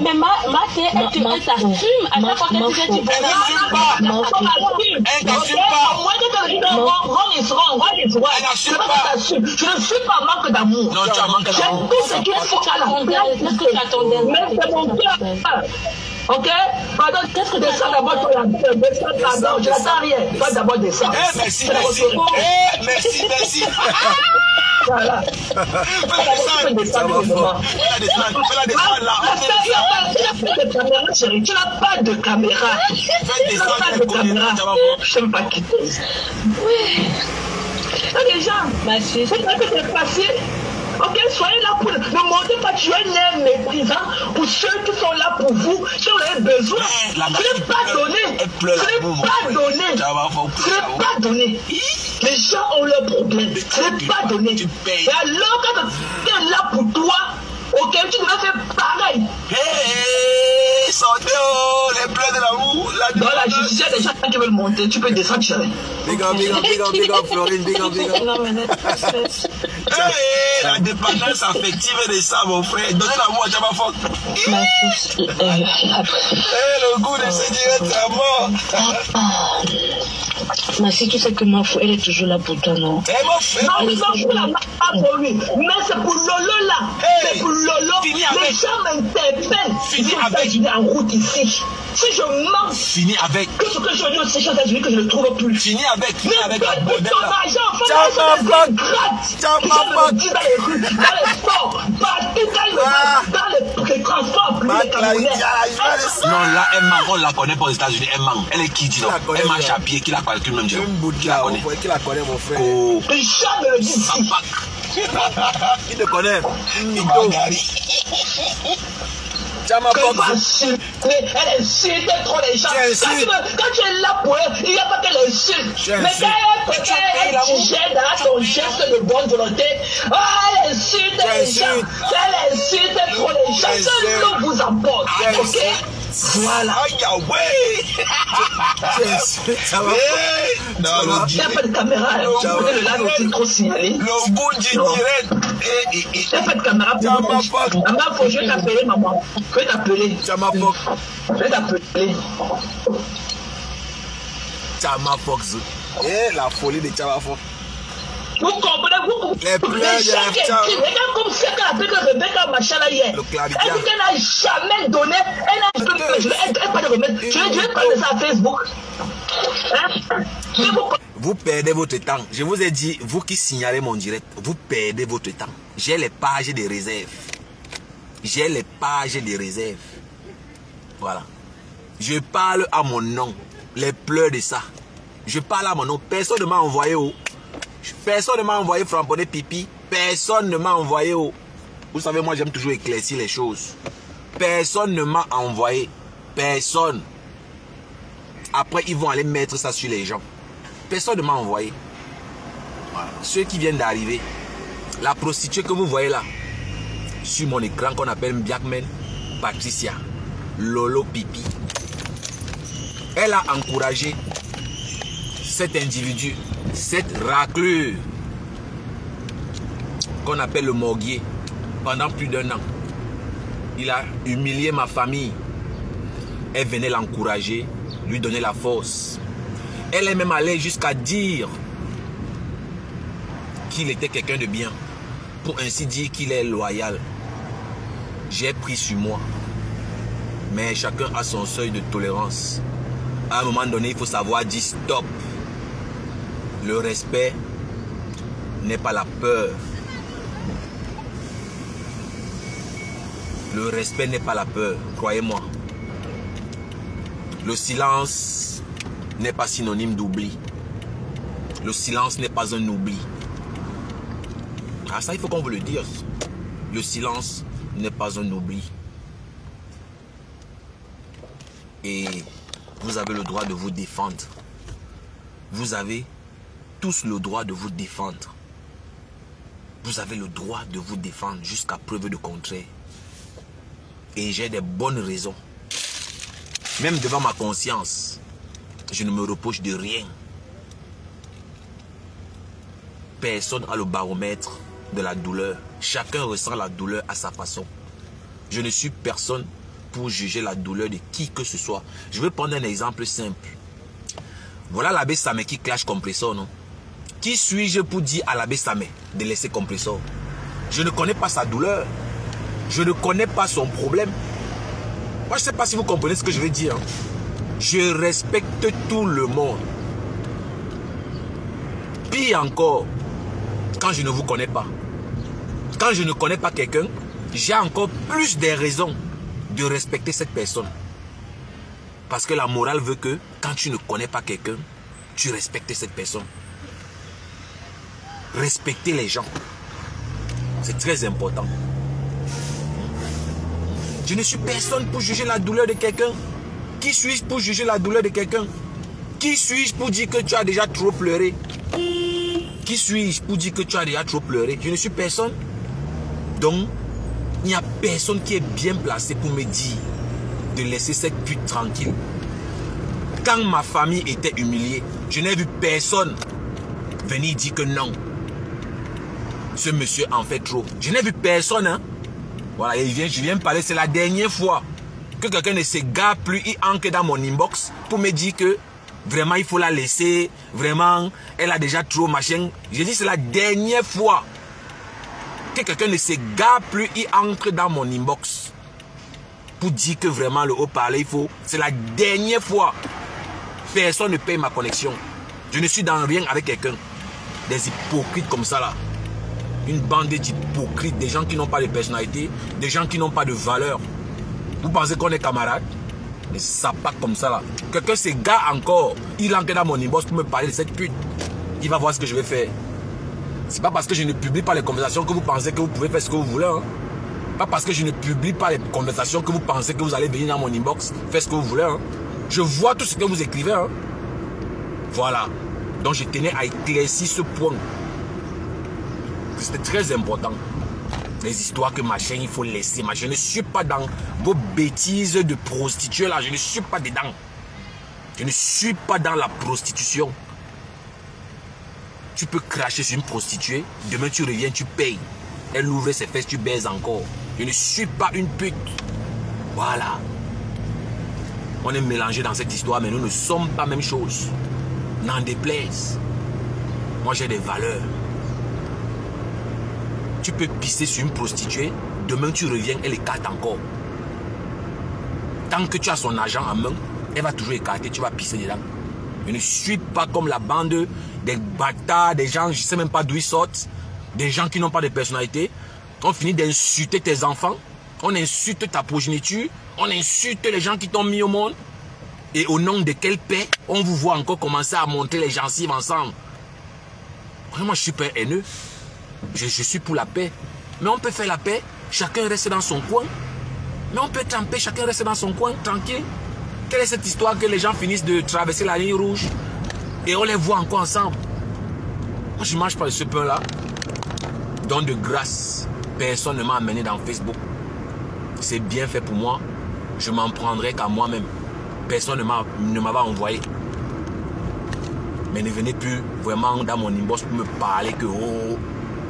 Mais Maté, tu t'assumes à chaque fois que tu dis tu je ne suis pas manque d'amour. Non, tu as manque d'amour. Tout ce qu'il faut à la place. Qu'est-ce que tu attendais? Mais c'est mon cœur. Ok? Pardon, qu'est-ce que tu descends d'abord toi la descends d'abord, je n'attends rien. Toi d'abord descends. Merci. Merci. Voilà. Fais-la descendre là. Tu n'as pas de caméra. Fais descendre. Je n'aime pas quitter. Oui. Les gens, c'est pas que c'est facile. Ok, soyez là pour ne montrer pas que tu es un méprisant pour ceux qui sont là pour vous, qui ont besoin. Ce n'est pas donné. Ce n'est pas donné. Les gens ont leurs problèmes. Ce n'est pas donné. Et alors, quand tu es là pour toi, ok, tu devrais faire pareil. Sortez, les pleurs de l'amour. Dans la justice, il y a des gens qui veulent monter. Tu peux descendre, chérie. Big up, Florine, big up. La dépendance affective de ça, mon frère. Donnez l'amour à Jamafok. Le goût de ce direct à mort. Merci, tu sais que ma fou, elle est toujours là pour toi, non? Non, pour la pas pour lui. Mais c'est pour Lolo là. C'est pour Lolo. Les gens m'interpellent. Fini avec. Je en route ici. Si je mens. Fini avec. Que ce que je dis aux États-Unis, que je ne trouve plus. Fini avec la bordel ton là. argent, gratte. Je me dis dans les rues, dans les sports, partout, dans les transports, les Camerounais. Non, là, elle manque, on la connaît pas aux États-Unis. Elle manque. Elle est qui dit non? Elle marche à pied, qui la calcule même. Qui la connaît, mon frère. Les gens me le disent ici. Qui te connaît? Elle insulte trop les gens. Quand tu es là pour elle, il n'y a pas qu'elle insulte. Mais quand elle digère dans ton geste de bonne volonté, elle insulte les gens. Elle insulte trop les gens. Ça nous vous emporte. Ok? Voilà. Non, il n'y a pas de caméra. Le live aussi trop signalé. Le bout du direct. Il n'y a pas de caméra pour moi. Maman, faut que je t'appeler, maman. Je vais t'appeler. Je vais t'appeler. Jamafok. La folie de Jamafok. Vous comprenez, les pleurs de regarde comme c'est qu'elle appelle Rebecca Machala hier. Elle dit qu'elle n'a jamais donné. Elle n'a pas de remède. Je vais parler de ça à Facebook. Vous perdez votre temps. Je vous ai dit, vous qui signalez mon direct, vous perdez votre temps. J'ai les pages de réserve. J'ai les pages de réserve. Voilà. Je parle à mon nom. Les pleurs de ça. Je parle à mon nom. Personne ne m'a envoyé où. Personne ne m'a envoyé framponner pipi. Personne ne m'a envoyé où. Vous savez, moi j'aime toujours éclaircir les choses. Personne ne m'a envoyé. Personne. Après, ils vont aller mettre ça sur les gens. Personne ne m'a envoyé. Voilà. Ceux qui viennent d'arriver. La prostituée que vous voyez là, sur mon écran qu'on appelle Mbiakmen, Patricia, Lolo Pipi. Elle a encouragé cet individu, cette raclure qu'on appelle le morguier pendant plus d'1 an. Il a humilié ma famille. Elle venait l'encourager, lui donner la force. Elle est même allée jusqu'à dire qu'il était quelqu'un de bien, pour ainsi dire qu'il est loyal. J'ai pris sur moi. Mais chacun a son seuil de tolérance. À un moment donné, il faut savoir dire stop. Le respect n'est pas la peur. Le respect n'est pas la peur, croyez-moi. Le silence n'est pas synonyme d'oubli. Le silence n'est pas un oubli. Ah ça, il faut qu'on vous le dise. Le silence n'est pas un oubli. Et vous avez le droit de vous défendre. Vous avez tous le droit de vous défendre. Vous avez le droit de vous défendre jusqu'à preuve de contraire. Et j'ai des bonnes raisons. Même devant ma conscience, je ne me reproche de rien. Personne n'a le baromètre de la douleur. Chacun ressent la douleur à sa façon. Je ne suis personne pour juger la douleur de qui que ce soit? Je vais prendre un exemple simple. Voilà l'abbé Samé qui clash compresseur, non? Qui suis-je pour dire à l'abbé Samé de laisser compresseur? Je ne connais pas sa douleur. Je ne connais pas son problème. Moi, je ne sais pas si vous comprenez ce que je veux dire. Je respecte tout le monde. Pire encore, quand je ne vous connais pas. Quand je ne connais pas quelqu'un, j'ai encore plus de raisons de respecter cette personne. Parce que la morale veut que quand tu ne connais pas quelqu'un, tu respectes cette personne. Respecter les gens. C'est très important. Je ne suis personne pour juger la douleur de quelqu'un. Qui suis-je pour juger la douleur de quelqu'un? Qui suis-je pour dire que tu as déjà trop pleuré? Qui suis-je pour dire que tu as déjà trop pleuré? Je ne suis personne. Donc, il n'y a personne qui est bien placé pour me dire de laisser cette pute tranquille. Quand ma famille était humiliée, je n'ai vu personne venir dire que non. Ce monsieur en fait trop. Je n'ai vu personne. Hein? Voilà, je viens me parler. C'est la dernière fois que quelqu'un ne se gare plus. Il entre dans mon inbox pour me dire que vraiment il faut la laisser. Vraiment, elle a déjà trop machin. J'ai dit c'est la dernière fois que quelqu'un ne se gare plus. Il entre dans mon inbox pour dire que vraiment le haut-parleur il faut. C'est la dernière fois. Personne ne paye ma connexion. Je ne suis dans rien avec quelqu'un. Des hypocrites comme ça là. Une bande d'hypocrites, des gens qui n'ont pas de personnalité, des gens qui n'ont pas de valeur. Vous pensez qu'on est camarades? Des sapacs comme ça là. Quelqu'un se gare encore. Il entre dans mon inbox pour me parler de cette pute. Il va voir ce que je vais faire. C'est pas parce que je ne publie pas les conversations que vous pensez que vous pouvez faire ce que vous voulez. Hein? Pas parce que je ne publie pas les conversations que vous pensez que vous allez venir dans mon inbox faire ce que vous voulez. Hein? Je vois tout ce que vous écrivez. Hein? Voilà. Donc je tenais à éclaircir ce point. C'était très important. Les histoires que machin il faut laisser. Je ne suis pas dans vos bêtises de prostituée là. Je ne suis pas dedans. Je ne suis pas dans la prostitution. Tu peux cracher sur une prostituée. Demain tu reviens, tu payes. Elle ouvre ses fesses, tu baises encore. Je ne suis pas une pute. Voilà. On est mélangés dans cette histoire, mais nous ne sommes pas la même chose. N'en déplaise. Moi j'ai des valeurs. Tu peux pisser sur une prostituée, demain tu reviens, elle écarte encore. Tant que tu as son argent en main, elle va toujours écarter, tu vas pisser dedans. Je ne suis pas comme la bande des bâtards, des gens, je ne sais même pas d'où ils sortent, des gens qui n'ont pas de personnalité. On finit d'insulter tes enfants, on insulte ta progéniture, on insulte les gens qui t'ont mis au monde. Et au nom de quelle paix, on vous voit encore commencer à monter les gencives ensemble. Vraiment, je suis pas haineux. Je suis pour la paix. Mais on peut faire la paix, chacun reste dans son coin. Mais on peut être en paix, chacun reste dans son coin, tranquille. Quelle est cette histoire que les gens finissent de traverser la ligne rouge et on les voit encore ensemble? Moi, je ne mange pas de ce pain-là. Donc de grâce, personne ne m'a amené dans Facebook. C'est bien fait pour moi. Je m'en prendrai qu'à moi-même. Personne ne m'avait envoyé. Mais ne venez plus vraiment dans mon inbox pour me parler que oh,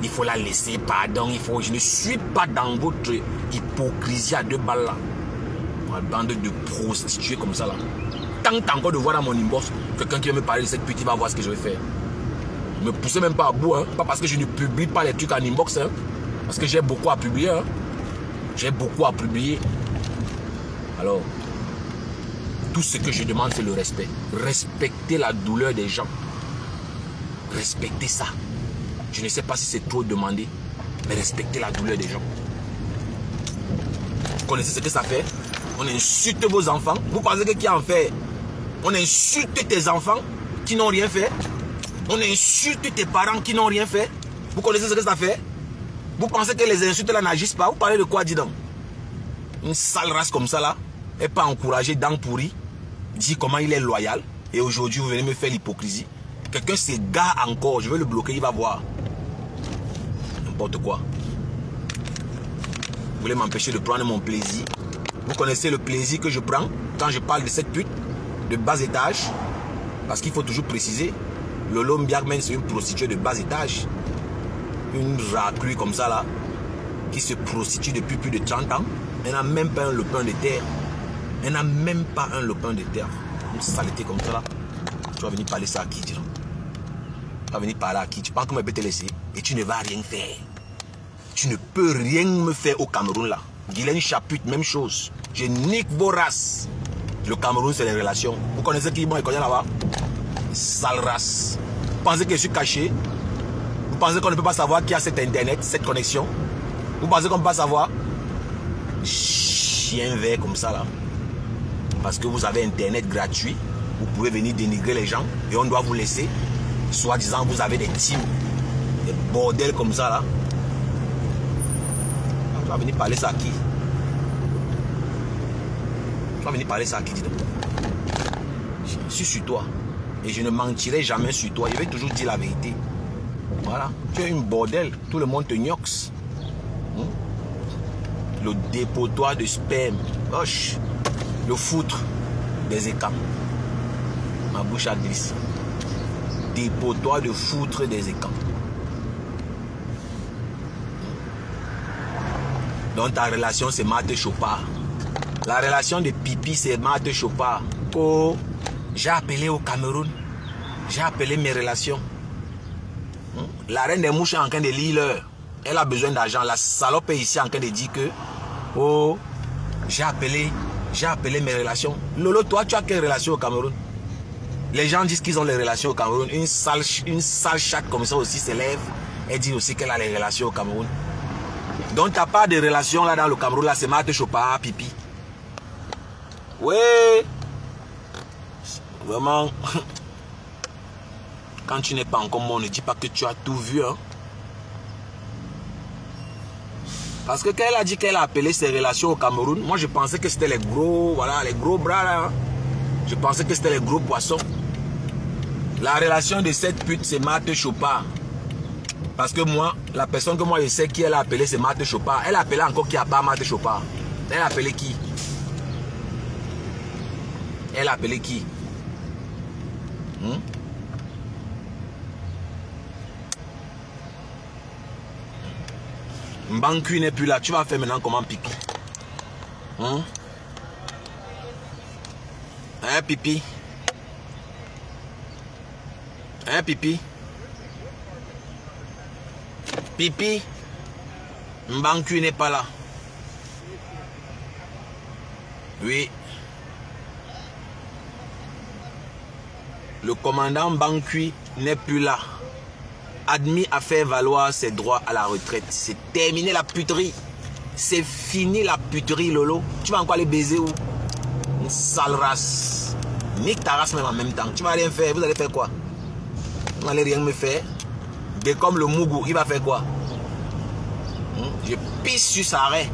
il faut la laisser, pardon, il faut. Je ne suis pas dans votre hypocrisie à deux balles là. Une bande de prostituées comme ça là. Tant encore de voir dans mon inbox quelqu'un qui veut me parler de cette petite, va voir ce que je vais faire. Ne me poussez même pas à bout, hein. Pas parce que je ne publie pas les trucs en inbox, hein. Parce que j'ai beaucoup à publier, hein. J'ai beaucoup à publier. Alors, tout ce que je demande, c'est le respect. Respecter la douleur des gens. Respectez ça. Je ne sais pas si c'est trop demandé, mais respectez la douleur des gens. Vous connaissez ce que ça fait? On insulte vos enfants. Vous pensez que qui en fait? On insulte tes enfants qui n'ont rien fait. On insulte tes parents qui n'ont rien fait. Vous connaissez ce que ça fait? Vous pensez que les insultes là n'agissent pas? Vous parlez de quoi, dis donc? Une sale race comme ça là, et pas encouragé, dents pourries, dit comment il est loyal. Et aujourd'hui, vous venez me faire l'hypocrisie. Quelqu'un s'égare encore, je vais le bloquer, il va voir. N'importe quoi. Vous voulez m'empêcher de prendre mon plaisir? Vous connaissez le plaisir que je prends quand je parle de cette pute de bas étage? Parce qu'il faut toujours préciser, Lolo Mbiagmen, c'est une prostituée de bas étage. Une raclue comme ça là, qui se prostitue depuis plus de 30 ans. Elle n'a même pas un lopin de terre. Elle n'a même pas un lopin de terre. Une saleté comme ça là. Tu vas venir parler ça à qui, dis donc? Tu vas venir parler à qui? Tu penses que je peux te laisser et tu ne vas rien faire. Tu ne peux rien me faire au Cameroun là. Guylaine Chaput, même chose. Je nique vos races. Le Cameroun, c'est les relations. Vous connaissez qui moi, il connaît là-bas? Sale race. Vous pensez que je suis caché? Vous pensez qu'on ne peut pas savoir qui a cet internet, cette connexion? Vous pensez qu'on ne peut pas savoir? Chien vert comme ça là. Parce que vous avez internet gratuit. Vous pouvez venir dénigrer les gens et on doit vous laisser. Soi-disant, vous avez des teams. Des bordels comme ça là. Tu vas venir parler ça à qui? Tu vas venir parler ça à qui, dis donc? Je suis sur toi. Et je ne mentirai jamais sur toi. Je vais toujours dire la vérité. Voilà. Tu es une bordel. Tout le monde te gnoxe. Le dépotoir de sperme. Hoche. Le foutre des écans. Ma bouche a glissé. Dépotoir de foutre des écans. Donc ta relation c'est Marthe Chopard. La relation de Pipi c'est Marthe Chopard. Oh, j'ai appelé au Cameroun. J'ai appelé mes relations. La reine des mouches est en train de lire l'heure. Elle a besoin d'argent. La salope est ici en train de dire que oh, j'ai appelé mes relations. Lolo, toi tu as quelle relation au Cameroun? Les gens disent qu'ils ont les relations au Cameroun. Une sale chatte comme ça aussi s'élève. Elle dit aussi qu'elle a les relations au Cameroun. Donc t'as pas de relation là dans le Cameroun. Là c'est Marthe Chopard, Pipi. Ouais. Vraiment. Quand tu n'es pas encore moi, on ne dit pas que tu as tout vu. Hein? Parce que quand elle a dit qu'elle a appelé ses relations au Cameroun, moi je pensais que c'était les gros, voilà, les gros bras là. Hein? Je pensais que c'était les gros poissons. La relation de cette pute, c'est Marthe Chopard. Parce que moi, la personne que moi je sais qui elle a appelé, c'est Marthe Chopard. Elle a appelé encore qui a pas Marthe Chopard. Elle a appelé qui? Elle a appelé qui? Mbankui n'est plus là. Tu vas faire maintenant comment, Pipi? Hein, Pipi? Hein, Pipi? Pipi? Mbankui n'est pas là. Oui. Le commandant Mbankui n'est plus là. Admis à faire valoir ses droits à la retraite. C'est terminé la puterie. C'est fini la puterie, Lolo. Tu vas encore aller baiser où? Une sale race. Nique ta race même en même temps. Tu vas rien faire. Vous allez faire quoi? Vous n'allez rien me faire. Mais comme le Mougou, il va faire quoi? Je pisse sur sa raie.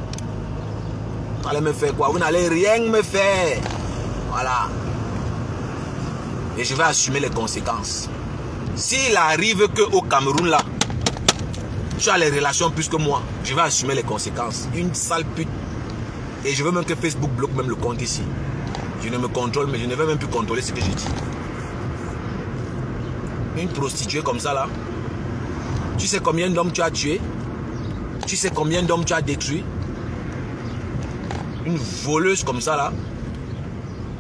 Vous allez me faire quoi? Vous n'allez rien me faire. Voilà. Et je vais assumer les conséquences. S'il arrive qu'au Cameroun là, tu as les relations plus que moi, je vais assumer les conséquences. Une sale pute. Et je veux même que Facebook bloque même le compte ici. Je ne me contrôle, mais je ne vais même plus contrôler ce que je dis. Une prostituée comme ça là. Tu sais combien d'hommes tu as tué? Tu sais combien d'hommes tu as détruit? Une voleuse comme ça là.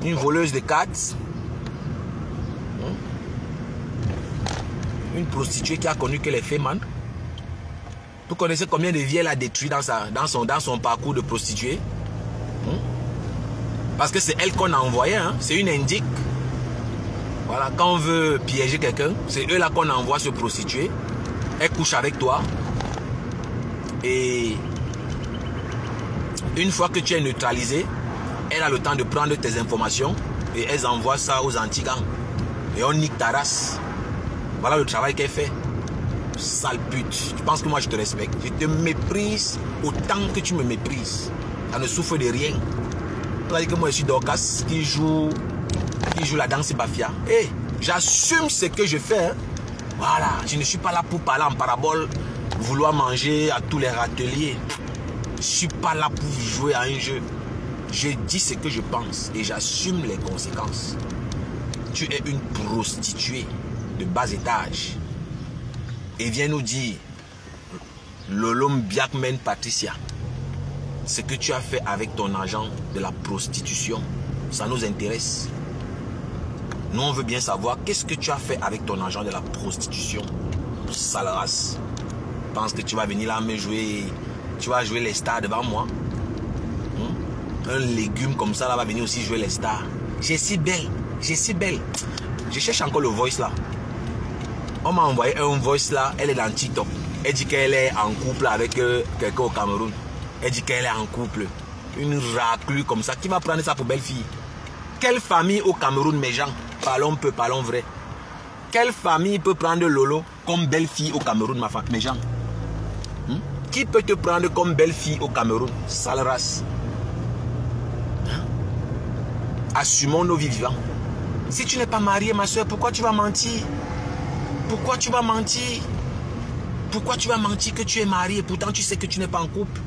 Une voleuse de cartes. Une prostituée qui a connu que les faits, man. Vous connaissez combien de vies elle a détruit dans son parcours de prostituée? Parce que c'est elle qu'on a envoyé, hein? C'est une indique. Voilà, quand on veut piéger quelqu'un, c'est eux là qu'on envoie se prostituer. Elle couche avec toi. Et une fois que tu es neutralisé, elle a le temps de prendre tes informations et elle envoie ça aux anti-gangs. Et on nique ta race. Voilà le travail qu'elle fait. Sale pute. Tu penses que moi je te respecte? Je te méprise autant que tu me méprises. Ça ne souffre de rien. Tu vas dire que moi je suis Dorcas qui joue la danse Bafia. Hey, j'assume ce que je fais. Hein. Voilà. Je ne suis pas là pour parler en parabole, vouloir manger à tous les râteliers. Je ne suis pas là pour jouer à un jeu. Je dis ce que je pense et j'assume les conséquences. Tu es une prostituée de bas étage et viens nous dire Lolo Mbiakmen Patricia. ce que tu as fait avec ton argent de la prostitution. Ça nous intéresse. Nous, on veut bien savoir qu'est-ce que tu as fait avec ton argent de la prostitution. Sale race. Pense que tu vas venir là me jouer. Tu vas jouer les stars devant moi. Un légume comme ça là va venir aussi jouer les stars. J'ai si belle. J'ai si belle. Je cherche encore le voice là. On m'a envoyé un voice là. Elle est dans TikTok. Elle dit qu'elle est en couple avec quelqu'un au Cameroun. Elle dit qu'elle est en couple. Une raclue comme ça. Qui va prendre ça pour belle fille? Quelle famille au Cameroun, mes gens? Parlons peu, parlons vrai. Quelle famille peut prendre Lolo comme belle fille au Cameroun, mes gens? Qui peut te prendre comme belle fille au Cameroun? Sale race. Assumons nos vies vivants. Si tu n'es pas mariée, ma soeur, pourquoi tu vas mentir? Pourquoi tu vas mentir? Pourquoi tu vas mentir que tu es mariée, pourtant tu sais que tu n'es pas en couple?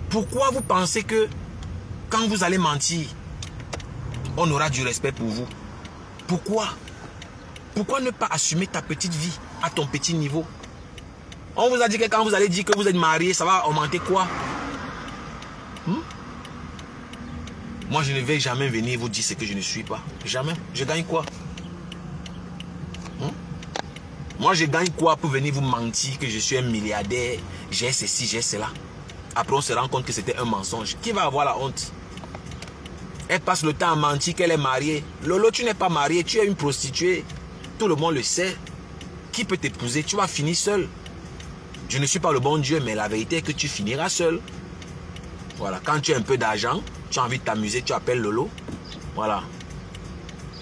Pourquoi vous pensez que quand vous allez mentir, on aura du respect pour vous? Pourquoi? Pourquoi ne pas assumer ta petite vie à ton petit niveau? On vous a dit que quand vous allez dire que vous êtes marié, ça va augmenter quoi? Moi, je ne vais jamais venir vous dire ce que je ne suis pas. Jamais. Je gagne quoi? Moi, je gagne quoi pour venir vous mentir que je suis un milliardaire, j'ai ceci, j'ai cela. Après, on se rend compte que c'était un mensonge. Qui va avoir la honte? Elle passe le temps à mentir qu'elle est mariée. Lolo, tu n'es pas mariée, tu es une prostituée. Tout le monde le sait. Qui peut t'épouser? Tu vas finir seul. Je ne suis pas le bon Dieu, mais la vérité est que tu finiras seul. Voilà, quand tu as un peu d'argent, tu as envie de t'amuser, tu appelles Lolo. Voilà.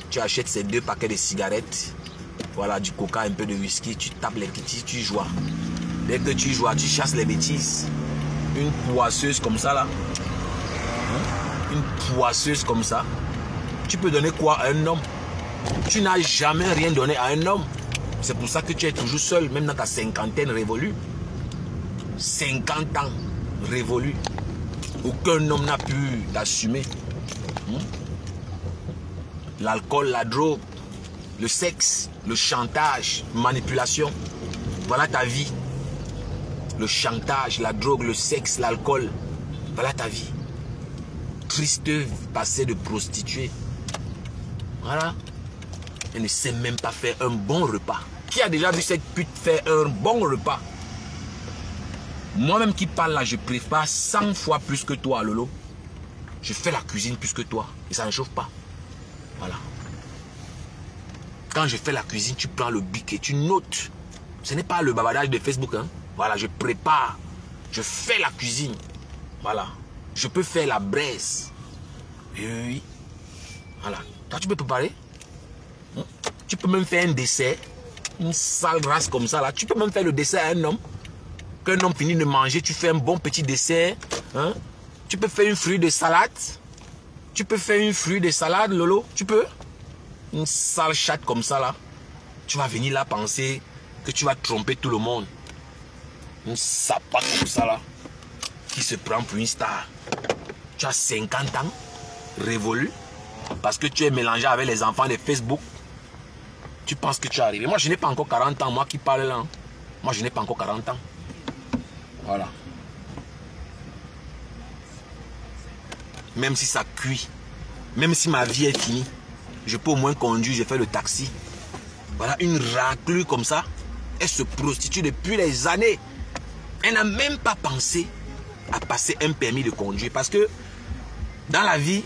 Tu achètes ces 2 paquets de cigarettes. Voilà, du coca, un peu de whisky, tu tapes les petits, tu joues. Dès que tu joues, tu chasses les bêtises. Une poisseuse comme ça là. Une poisseuse comme ça. Tu peux donner quoi à un homme? Tu n'as jamais rien donné à un homme. C'est pour ça que tu es toujours seul, même dans ta cinquantaine révolue. 50 ans révolus. Aucun homme n'a pu t'assumer. L'alcool, la drogue, le sexe, le chantage, manipulation. Voilà ta vie. Le chantage, la drogue, le sexe, l'alcool. Voilà ta vie. Triste passé de prostituée. Voilà. Elle ne sait même pas faire un bon repas. Qui a déjà vu cette pute faire un bon repas? Moi-même qui parle là, je prépare 100 fois plus que toi, Lolo. Je fais la cuisine plus que toi. Et ça ne chauffe pas. Voilà. Quand je fais la cuisine, tu prends le bic et tu notes. Ce n'est pas le bavardage de Facebook. Hein. Voilà, je prépare. Je fais la cuisine. Voilà. Je peux faire la braise. Oui. Voilà. Toi, tu peux préparer. Tu peux même faire un dessert. Une sale grasse comme ça là. Tu peux même faire le dessert à un homme. Qu'un homme finit de manger, tu fais un bon petit dessert. Hein? Tu peux faire une fruit de salade. Tu peux faire une fruit de salade, Lolo. Tu peux. Une sale chatte comme ça là. Tu vas venir là penser que tu vas tromper tout le monde. Une sapate comme ça là. Qui se prend pour une star. Tu as 50 ans. Révolu. Parce que tu es mélangé avec les enfants de Facebook. Tu penses que tu es arrivé. Moi, je n'ai pas encore 40 ans. Moi qui parle là. Hein. Moi, je n'ai pas encore 40 ans. Voilà. Même si ça cuit. Même si ma vie est finie. Je peux au moins conduire. Je fais le taxi. Voilà, une raclure comme ça. Elle se prostitue depuis des années. Elle n'a même pas pensé à passer un permis de conduire. Parce que dans la vie,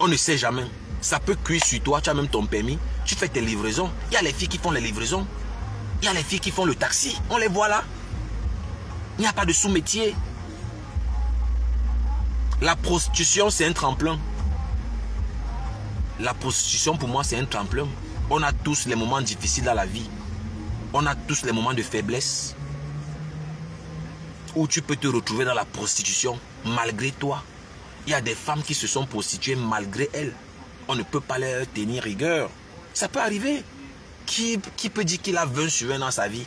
on ne sait jamais. Ça peut cuire sur toi. Tu as même ton permis. Tu fais tes livraisons. Il y a les filles qui font les livraisons. Il y a les filles qui font le taxi. On les voit là. Il n'y a pas de sous-métier. La prostitution, c'est un tremplin. La prostitution, pour moi, c'est un tremplin. On a tous les moments difficiles dans la vie. On a tous les moments de faiblesse. Où tu peux te retrouver dans la prostitution malgré toi. Il y a des femmes qui se sont prostituées malgré elles. On ne peut pas leur tenir rigueur. Ça peut arriver. Qui peut dire qu'il a 20 sur 20 dans sa vie?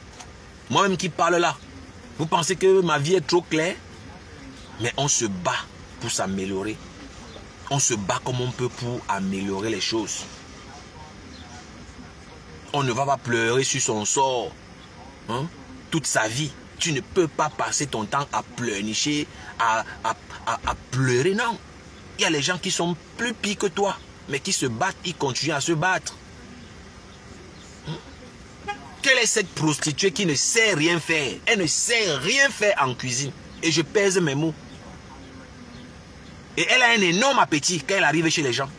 Moi-même qui parle là. Vous pensez que ma vie est trop claire? Mais on se bat pour s'améliorer. On se bat comme on peut pour améliorer les choses. On ne va pas pleurer sur son sort toute sa vie. Tu ne peux pas passer ton temps à pleurnicher, à pleurer, non. Il y a les gens qui sont plus pires que toi, mais qui se battent, ils continuent à se battre. Quelle est cette prostituée qui ne sait rien faire? Elle ne sait rien faire en cuisine. Et je pèse mes mots. Et elle a un énorme appétit quand elle arrive chez les gens.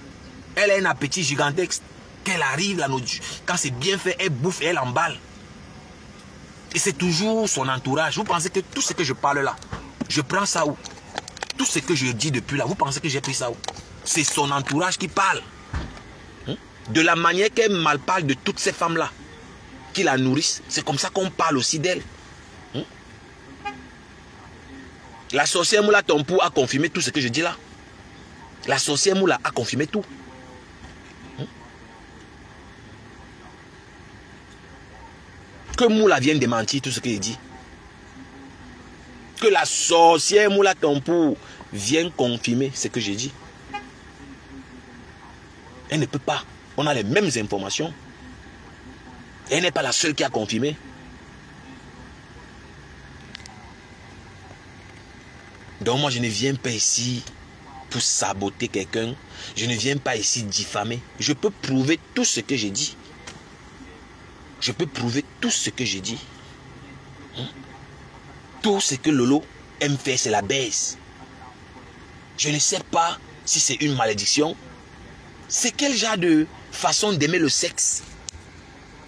Elle a un appétit gigantesque. Quand elle arrive, là, quand c'est bien fait, elle bouffe et elle emballe. Et c'est toujours son entourage. Vous pensez que tout ce que je parle là, je prends ça où? Tout ce que je dis depuis là, vous pensez que j'ai pris ça où? C'est son entourage qui parle. De la manière qu'elle malparle de toutes ces femmes-là, qui la nourrissent, c'est comme ça qu'on parle aussi d'elle. La sorcière Moula Tompou a confirmé tout ce que je dis là. La sorcière Moula a confirmé tout. Que Moula vienne démentir tout ce que je dis. Que la sorcière Moula Tompou vienne confirmer ce que j'ai dit. Elle ne peut pas. On a les mêmes informations. Elle n'est pas la seule qui a confirmé. Donc moi je ne viens pas ici pour saboter quelqu'un. Je ne viens pas ici diffamer. Je peux prouver tout ce que j'ai dit. Je peux prouver tout ce que j'ai dit. Tout ce que Lolo aime faire, c'est la baisse. Je ne sais pas si c'est une malédiction. C'est quel genre de façon d'aimer le sexe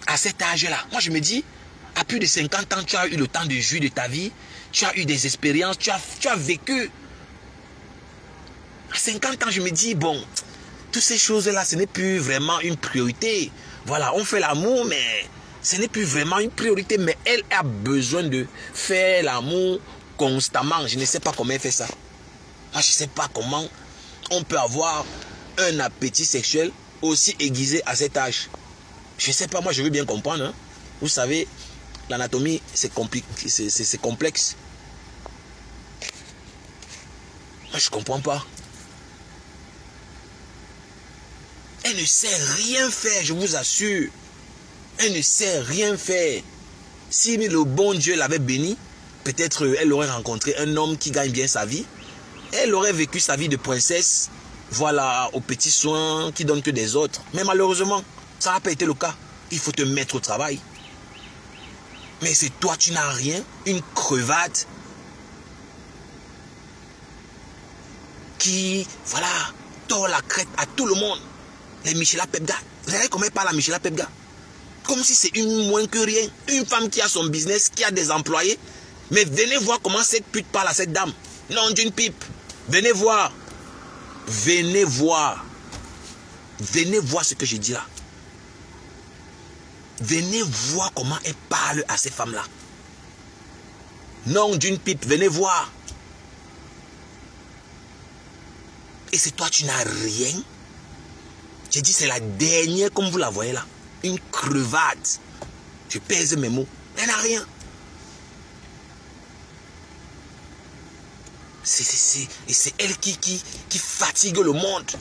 à cet âge-là? Moi je me dis, à plus de 50 ans, tu as eu le temps de jouir de ta vie. Tu as eu des expériences, tu as vécu. À 50 ans, je me dis, bon, toutes ces choses-là, ce n'est plus vraiment une priorité. Voilà, on fait l'amour, mais ce n'est plus vraiment une priorité. Mais elle a besoin de faire l'amour constamment. Je ne sais pas comment elle fait ça. Moi, je ne sais pas comment on peut avoir un appétit sexuel aussi aiguisé à cet âge. Je ne sais pas, moi, je veux bien comprendre. Hein. Vous savez, l'anatomie, c'est compliqué, c'est complexe. Moi, je ne comprends pas. Elle ne sait rien faire, je vous assure. Elle ne sait rien faire. Si le bon Dieu l'avait bénie, peut-être elle aurait rencontré un homme qui gagne bien sa vie. Elle aurait vécu sa vie de princesse, voilà, aux petits soins, qui donne que des autres. Mais malheureusement, ça n'a pas été le cas. Il faut te mettre au travail. Mais c'est toi, tu n'as rien, une crevade qui, voilà, tord la crête à tout le monde. Les Michela Pepga. Vous savez comment elle parle à Michela Pepga? Comme si c'est une moins que rien. Une femme qui a son business, qui a des employés. Mais venez voir comment cette pute parle à cette dame. Non, d'une pipe. Venez voir. Venez voir. Venez voir ce que je dis là. Venez voir comment elle parle à ces femmes-là. Non, d'une pipe. Venez voir. Et c'est toi, tu n'as rien. J'ai dit, c'est la dernière, comme vous la voyez là. Une crevade. Je pèse mes mots. Elle n'a rien. Et c'est elle qui fatigue le monde.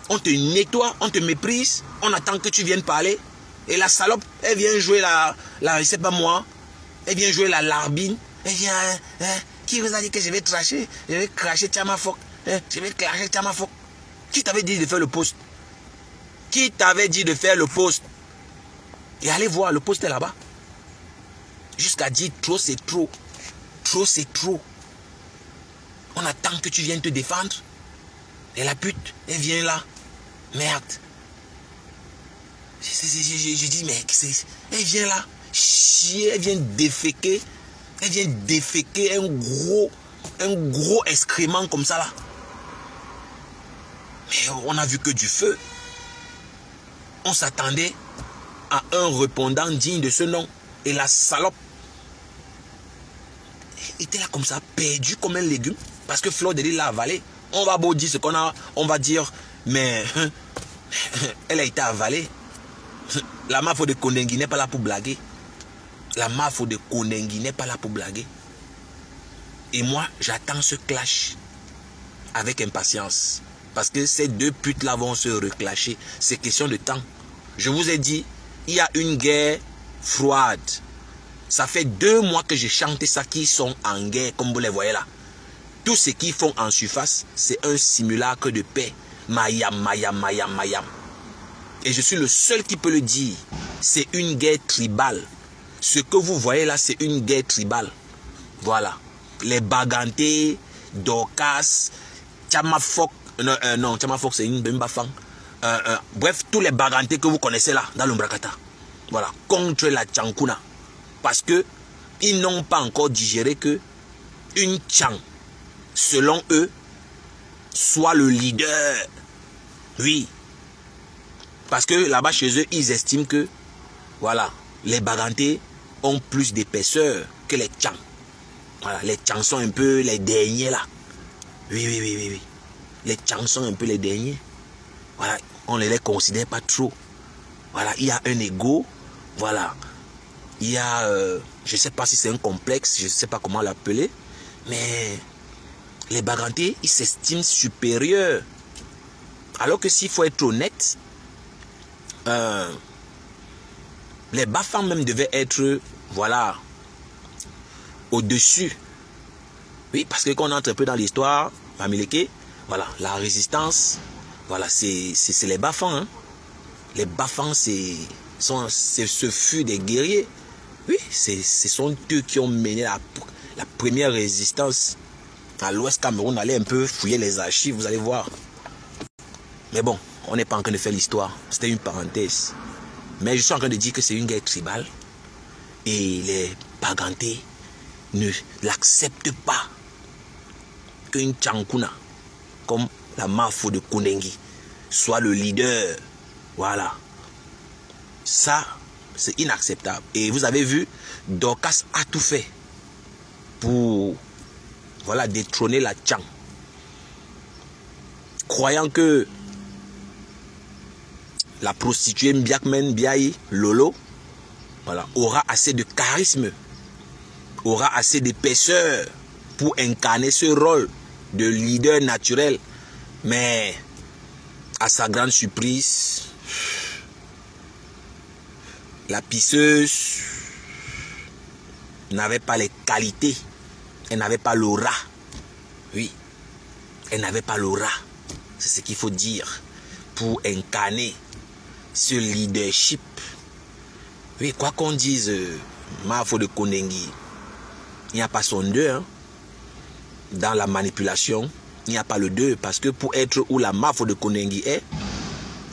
On te nettoie, on te méprise, on attend que tu viennes parler. Et la salope, elle vient jouer je sais pas moi, elle vient jouer la larbine. Elle vient, qui vous a dit que je vais cracher? Je vais cracher Tchamafok. Je vais cracher Tchamafok. Qui t'avait dit de faire le poste? Qui t'avait dit de faire le poste? Et allez voir, le poste est là-bas. Jusqu'à dire trop c'est trop. Trop c'est trop. On attend que tu viennes te défendre. Et la pute, elle vient là. Merde. Je dis, mais elle vient là. Chier, elle vient déféquer. Elle vient déféquer un gros excrément comme ça là. Mais on a vu que du feu. On s'attendait à un répondant digne de ce nom. Et la salope était là comme ça, perdu comme un légume. Parce que Fleur de Lys l'a avalé. On va beau dire ce qu'on a, on va dire, mais elle a été avalée. La mafia de Kondengi n'est pas là pour blaguer. La mafia de Kondengi n'est pas là pour blaguer. Et moi, j'attends ce clash avec impatience. Parce que ces deux putes-là vont se reclasher. C'est question de temps. Je vous ai dit, il y a une guerre froide. Ça fait 2 mois que je chante ça, qui sont en guerre, comme vous les voyez là. Tout ce qu'ils font en surface, c'est un simulacre de paix. Mayam, mayam, mayam, mayam. Et je suis le seul qui peut le dire. C'est une guerre tribale. Ce que vous voyez là, c'est une guerre tribale. Voilà. Les Baganté, Dorcas, Tchamafok. Non, Tchamafok, c'est une Bembafang. Bref, tous les Baganté que vous connaissez là, dans l'Umbrakata. Voilà. Contre la Tchankuna. Parce que ils n'ont pas encore digéré que une Tchang, selon eux, soit le leader. Oui. Parce que là-bas chez eux, ils estiment que, voilà, les Baganté ont plus d'épaisseur que les Tchang. Voilà, les Tchang sont un peu les derniers là. Oui, oui, oui, oui, oui. Les Tchang sont un peu les derniers. Voilà, on ne les considère pas trop. Voilà, il y a un ego. Voilà. Il y a, je ne sais pas si c'est un complexe, je ne sais pas comment l'appeler. Mais les Baganté, ils s'estiment supérieurs. Alors que s'il faut être honnête, les Bafang même devaient être, voilà, au-dessus. Oui, parce que quand on entre un peu dans l'histoire, Bamileke, voilà, la résistance, voilà, c'est les Bafang. Hein. Les Bafang, ce fut des guerriers. Oui, ce sont eux qui ont mené la première résistance à l'ouest Cameroun. Allez un peu fouiller les archives, vous allez voir. Mais bon, on n'est pas en train de faire l'histoire. C'était une parenthèse. Mais je suis en train de dire que c'est une guerre tribale. Et les Baganté ne l'acceptent pas qu'une Tchankuna, comme la Mafo de Kondengi, soit le leader. Voilà. Ça, c'est inacceptable. Et vous avez vu, Dorcas a tout fait pour, voilà, détrôner la Tchang. Croyant que la prostituée Mbiakmen Biaï Lolo, voilà, aura assez de charisme, aura assez d'épaisseur pour incarner ce rôle de leader naturel. Mais à sa grande surprise, la pisseuse n'avait pas les qualités, elle n'avait pas l'aura. Oui, elle n'avait pas l'aura. C'est ce qu'il faut dire pour incarner ce leadership. Oui, quoi qu'on dise, Mafo de Kondengi, il n'y a pas son 2. Hein. Dans la manipulation, il n'y a pas le 2. Parce que pour être où la Mafo de Kondengi est,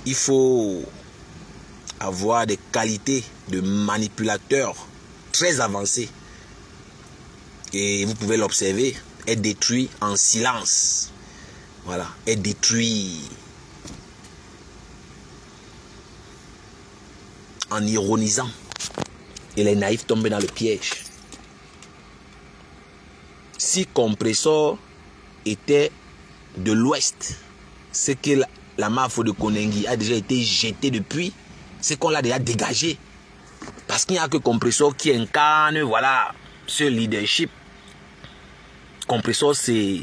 il faut avoir des qualités de manipulateur très avancées. Et vous pouvez l'observer, est détruit en silence. Voilà, est détruit en ironisant. Et les naïfs tombent dans le piège. Si Compressor était de l'ouest, c'est que la Mafo de Kondengi a déjà été jetée depuis, c'est qu'on l'a déjà dégagé. Parce qu'il n'y a que Compressor qui incarne, voilà, ce leadership. Compressor, c'est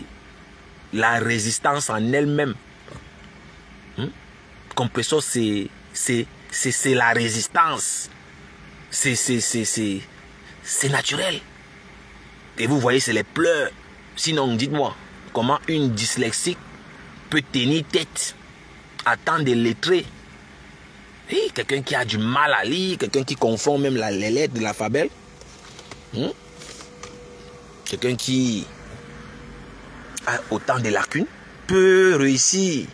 la résistance en elle-même. Compressor, c'est la résistance. C'est naturel. Et vous voyez, c'est les pleurs. Sinon, dites-moi, comment une dyslexique peut tenir tête à tant de lettrés? Oui, quelqu'un qui a du mal à lire, quelqu'un qui confond même les lettres de l'alphabet. Quelqu'un qui a autant de lacunes peut réussir,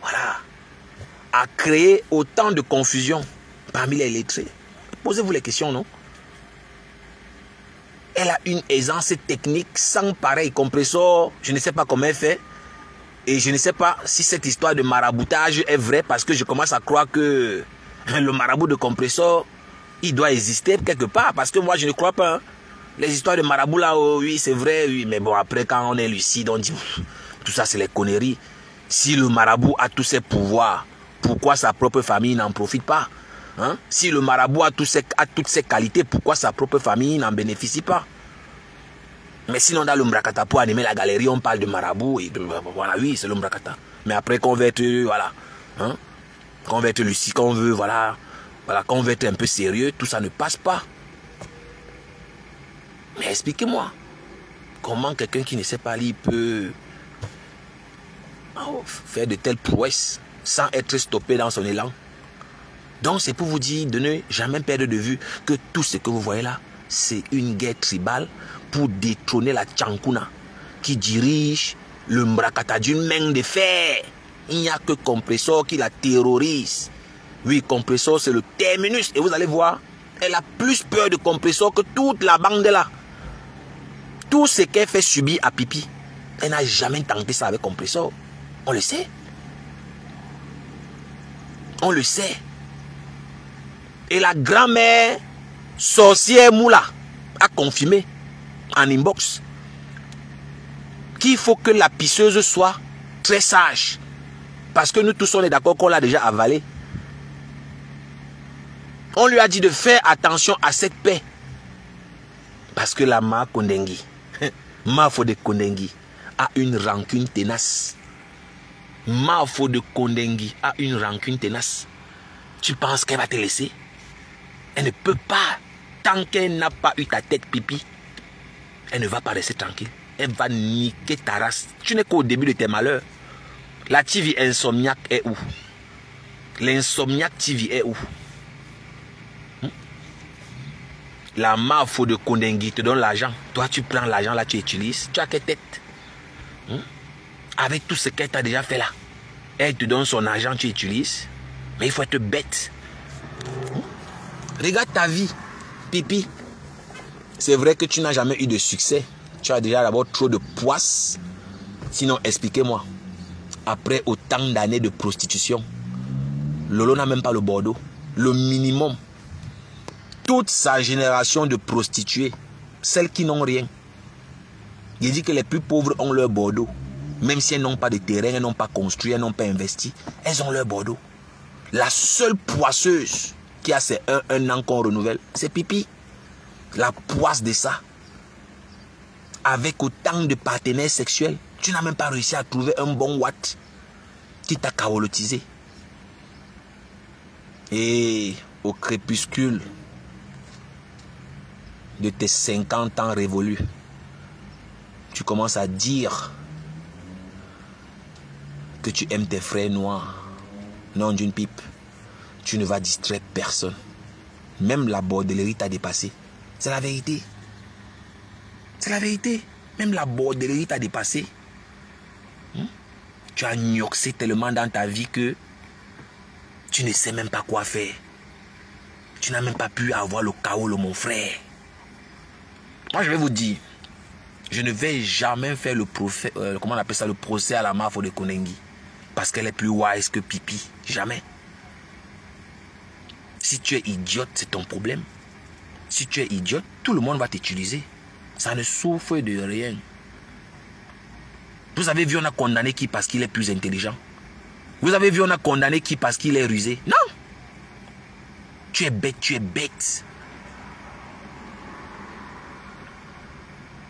voilà, à créer autant de confusion parmi les lettrés. Posez-vous les questions, non? Elle a une aisance technique sans pareil. Compressor, je ne sais pas comment elle fait. Et je ne sais pas si cette histoire de maraboutage est vraie, parce que je commence à croire que le marabout de Compressor, il doit exister quelque part. Parce que moi, je ne crois pas. Hein. Les histoires de marabout là, oh, oui, c'est vrai. Oui, mais bon, après, quand on est lucide, on dit tout ça, c'est les conneries. Si le marabout a tous ses pouvoirs, pourquoi sa propre famille n'en profite pas? Hein? Si le marabout a toutes ses qualités, pourquoi sa propre famille n'en bénéficie pas? Mais sinon, dans l'Umbrakata, pour animer la galerie, on parle de marabout. Et voilà, oui, c'est l'Umbrakata. Mais après, qu'on veut être, voilà, hein, qu'on veut être lucide, qu'on veut, voilà, Voilà, quand on veut être un peu sérieux, tout ça ne passe pas. Mais expliquez-moi, comment quelqu'un qui ne sait pas lire peut faire de telles prouesses sans être stoppé dans son élan? Donc c'est pour vous dire de ne jamais perdre de vue que tout ce que vous voyez là, c'est une guerre tribale pour détrôner la Tchankuna qui dirige le Mbrakata d'une main de fer. Il n'y a que Compressor qui la terrorise. Oui, Compressor c'est le terminus. Et vous allez voir, elle a plus peur de Compressor que toute la bande là. Tout ce qu'elle fait subir à Pipi, elle n'a jamais tenté ça avec Compressor. On le sait. On le sait. Et la grand-mère sorcière Moula a confirmé en inbox qu'il faut que la pisseuse soit très sage. Parce que nous tous on est d'accord qu'on l'a déjà avalé. On lui a dit de faire attention à cette paix. Parce que la Ma Kondengi, Mafo de Kondengi, a une rancune tenace. Mafo de Kondengi a une rancune tenace. Tu penses qu'elle va te laisser? Elle ne peut pas. Tant qu'elle n'a pas eu ta tête pipi, elle ne va pas rester tranquille. Elle va niquer ta race. Tu n'es qu'au début de tes malheurs. La TV insomniaque est où? L'insomniaque TV est où? La Mafo de Kondengi te donne l'argent. Toi, tu prends l'argent là, tu utilises. Tu as quelle tête? Avec tout ce qu'elle t'a déjà fait là. Elle te donne son argent, tu utilises. Mais il faut être bête. Regarde ta vie, Pipi. C'est vrai que tu n'as jamais eu de succès. Tu as déjà d'abord trop de poisse. Sinon, expliquez-moi. Après autant d'années de prostitution, Lolo n'a même pas le Bordeaux. Le minimum. Toute sa génération de prostituées, celles qui n'ont rien. Il dit que les plus pauvres ont leur Bordeaux. Même si elles n'ont pas de terrain, elles n'ont pas construit, elles n'ont pas investi, elles ont leur Bordeaux. La seule poisseuse qui a ces un an qu'on renouvelle, c'est Pipi. La poisse de ça. Avec autant de partenaires sexuels, tu n'as même pas réussi à trouver un bon watt qui t'a carolotisé. Et au crépuscule de tes 50 ans révolus, tu commences à dire que tu aimes tes frères noirs. Non d'une pipe. Tu ne vas distraire personne. Même la bordellerie t'a dépassé. C'est la vérité. C'est la vérité. Même la bordellerie t'a dépassé. Tu as gnoxé tellement dans ta vie que tu ne sais même pas quoi faire. Tu n'as même pas pu avoir le chaos, mon frère. Moi, je vais vous dire, je ne vais jamais faire le procès, comment on appelle ça, le procès à la Mafo de Kondengi. Parce qu'elle est plus wise que Pipi. Jamais. Si tu es idiote, c'est ton problème. Si tu es idiote, tout le monde va t'utiliser. Ça ne souffre de rien. Vous avez vu, on a condamné qui parce qu'il est plus intelligent? Vous avez vu, on a condamné qui parce qu'il est rusé? Non. Tu es bête, tu es bête.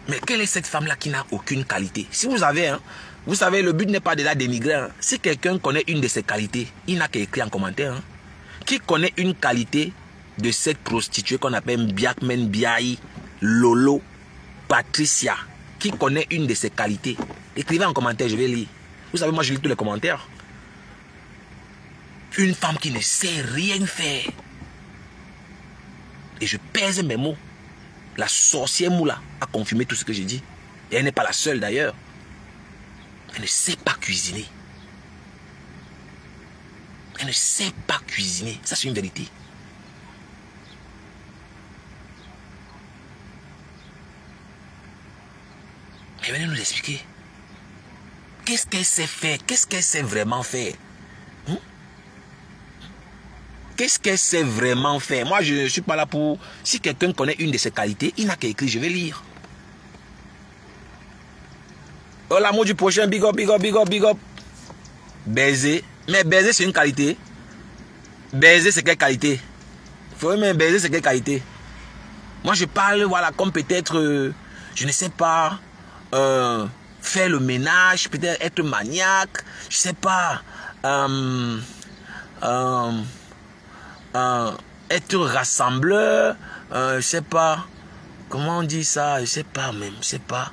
Mais quelle est cette femme-là qui n'a aucune qualité? Si vous avez, vous savez, le but n'est pas de la dénigrer. Si quelqu'un connaît une de ses qualités, il n'a qu'à écrire en commentaire. Qui connaît une qualité de cette prostituée qu'on appelle Biakmen Biaï, Lolo, Patricia? Qui connaît une de ses qualités? Écrivez en commentaire, je vais lire. Vous savez, moi je lis tous les commentaires. Une femme qui ne sait rien faire. Et je pèse mes mots. La sorcière Moula a confirmé tout ce que j'ai dit. Et elle n'est pas la seule d'ailleurs. Elle ne sait pas cuisiner. Elle ne sait pas cuisiner. Ça, c'est une vérité. Mais venez nous expliquer. Qu'est-ce qu'elle sait faire? Qu'est-ce qu'elle sait vraiment faire? Qu'est-ce qu'elle sait vraiment faire? Moi, je ne suis pas là pour... Si quelqu'un connaît une de ses qualités, il n'a qu'à écrire, je vais lire. Oh, l'amour du prochain, big up, big up, big up, big up. Baiser. Mais baiser, c'est une qualité. Baiser, c'est quelle qualité? Faut même baiser, c'est quelle qualité? Moi, je parle, voilà, comme peut-être, je ne sais pas, faire le ménage, peut-être être maniaque, je ne sais pas, être rassembleur, je sais pas, comment on dit ça, je sais pas même, je sais pas.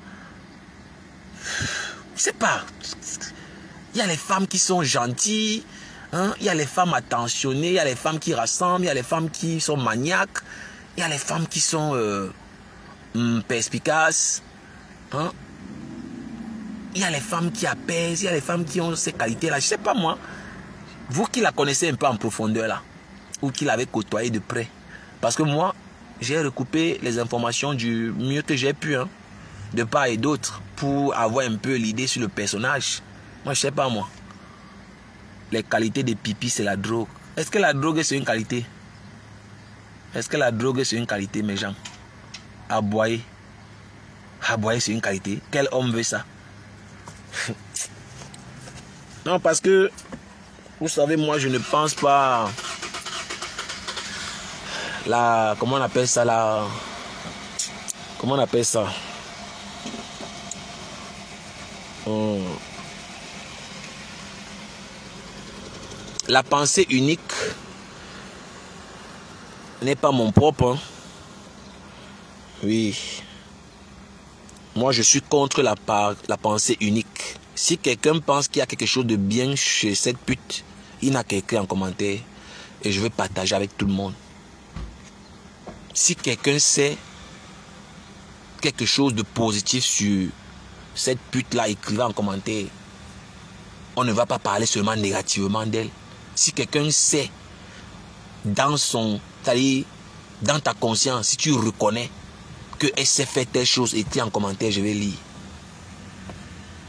Il y a les femmes qui sont gentilles, hein? Il y a les femmes attentionnées, il y a les femmes qui rassemblent, il y a les femmes qui sont maniaques, il y a les femmes qui sont perspicaces, hein? Il y a les femmes qui apaisent, il y a les femmes qui ont ces qualités-là. Je sais pas moi, vous qui la connaissez un peu en profondeur là, ou qui l'avez côtoyée de près, parce que moi, j'ai recoupé les informations du mieux que j'ai pu, hein, de part et d'autre, pour avoir un peu l'idée sur le personnage. Moi, je sais pas moi. Les qualités de pipi, c'est la drogue. Est-ce que la drogue, c'est une qualité? Est-ce que la drogue, c'est une qualité, mes gens? Aboyer. Aboyer, c'est une qualité. Quel homme veut ça? Non, parce que, vous savez, moi, je ne pense pas... comment on appelle ça là? Comment on appelle ça? La pensée unique n'est pas mon propre. Hein? Oui. Moi, je suis contre la pensée unique. Si quelqu'un pense qu'il y a quelque chose de bien chez cette pute, il n'a qu'à écrire en commentaire et je vais partager avec tout le monde. Si quelqu'un sait quelque chose de positif sur cette pute-là, écrivez en commentaire. On ne va pas parler seulement négativement d'elle. Si quelqu'un sait dans son, c'est-à-dire dans ta conscience, si tu reconnais qu'elle sait faire telle chose, écris en commentaire, je vais lire.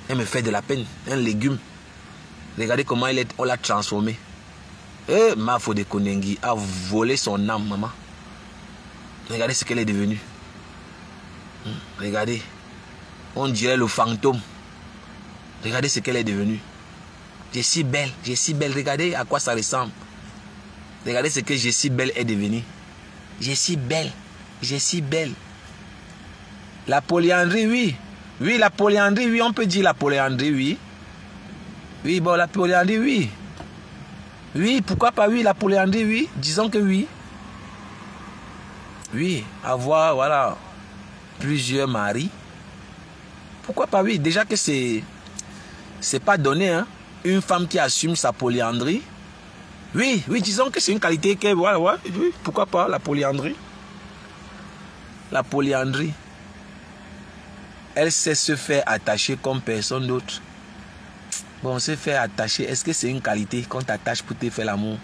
Elle me fait de la peine. Un légume. Regardez comment on l'a transformé. Mafo de Konengi a volé son âme, maman. Regardez ce qu'elle est devenue. Regardez. On dirait le fantôme. Regardez ce qu'elle est devenue. Jessie Belle. Jessie Belle. Regardez à quoi ça ressemble. Regardez ce que Jessie Belle est devenue. Jessie Belle. Jessie Belle. La polyandrie, oui. Oui, la polyandrie, oui. On peut dire la polyandrie, oui. Oui, bon, la polyandrie, oui. Oui, pourquoi pas oui, la polyandrie, oui. Disons que oui. Oui, avoir, voilà, plusieurs maris. Pourquoi pas oui. Déjà que c'est pas donné, hein. Une femme qui assume sa polyandrie. Oui, oui, disons que c'est une qualité que, voilà, ouais, oui, pourquoi pas la polyandrie. La polyandrie. Elle sait se faire attacher comme personne d'autre. Bon, se faire attacher, est-ce que c'est une qualité qu'on t'attache pour te faire l'amour?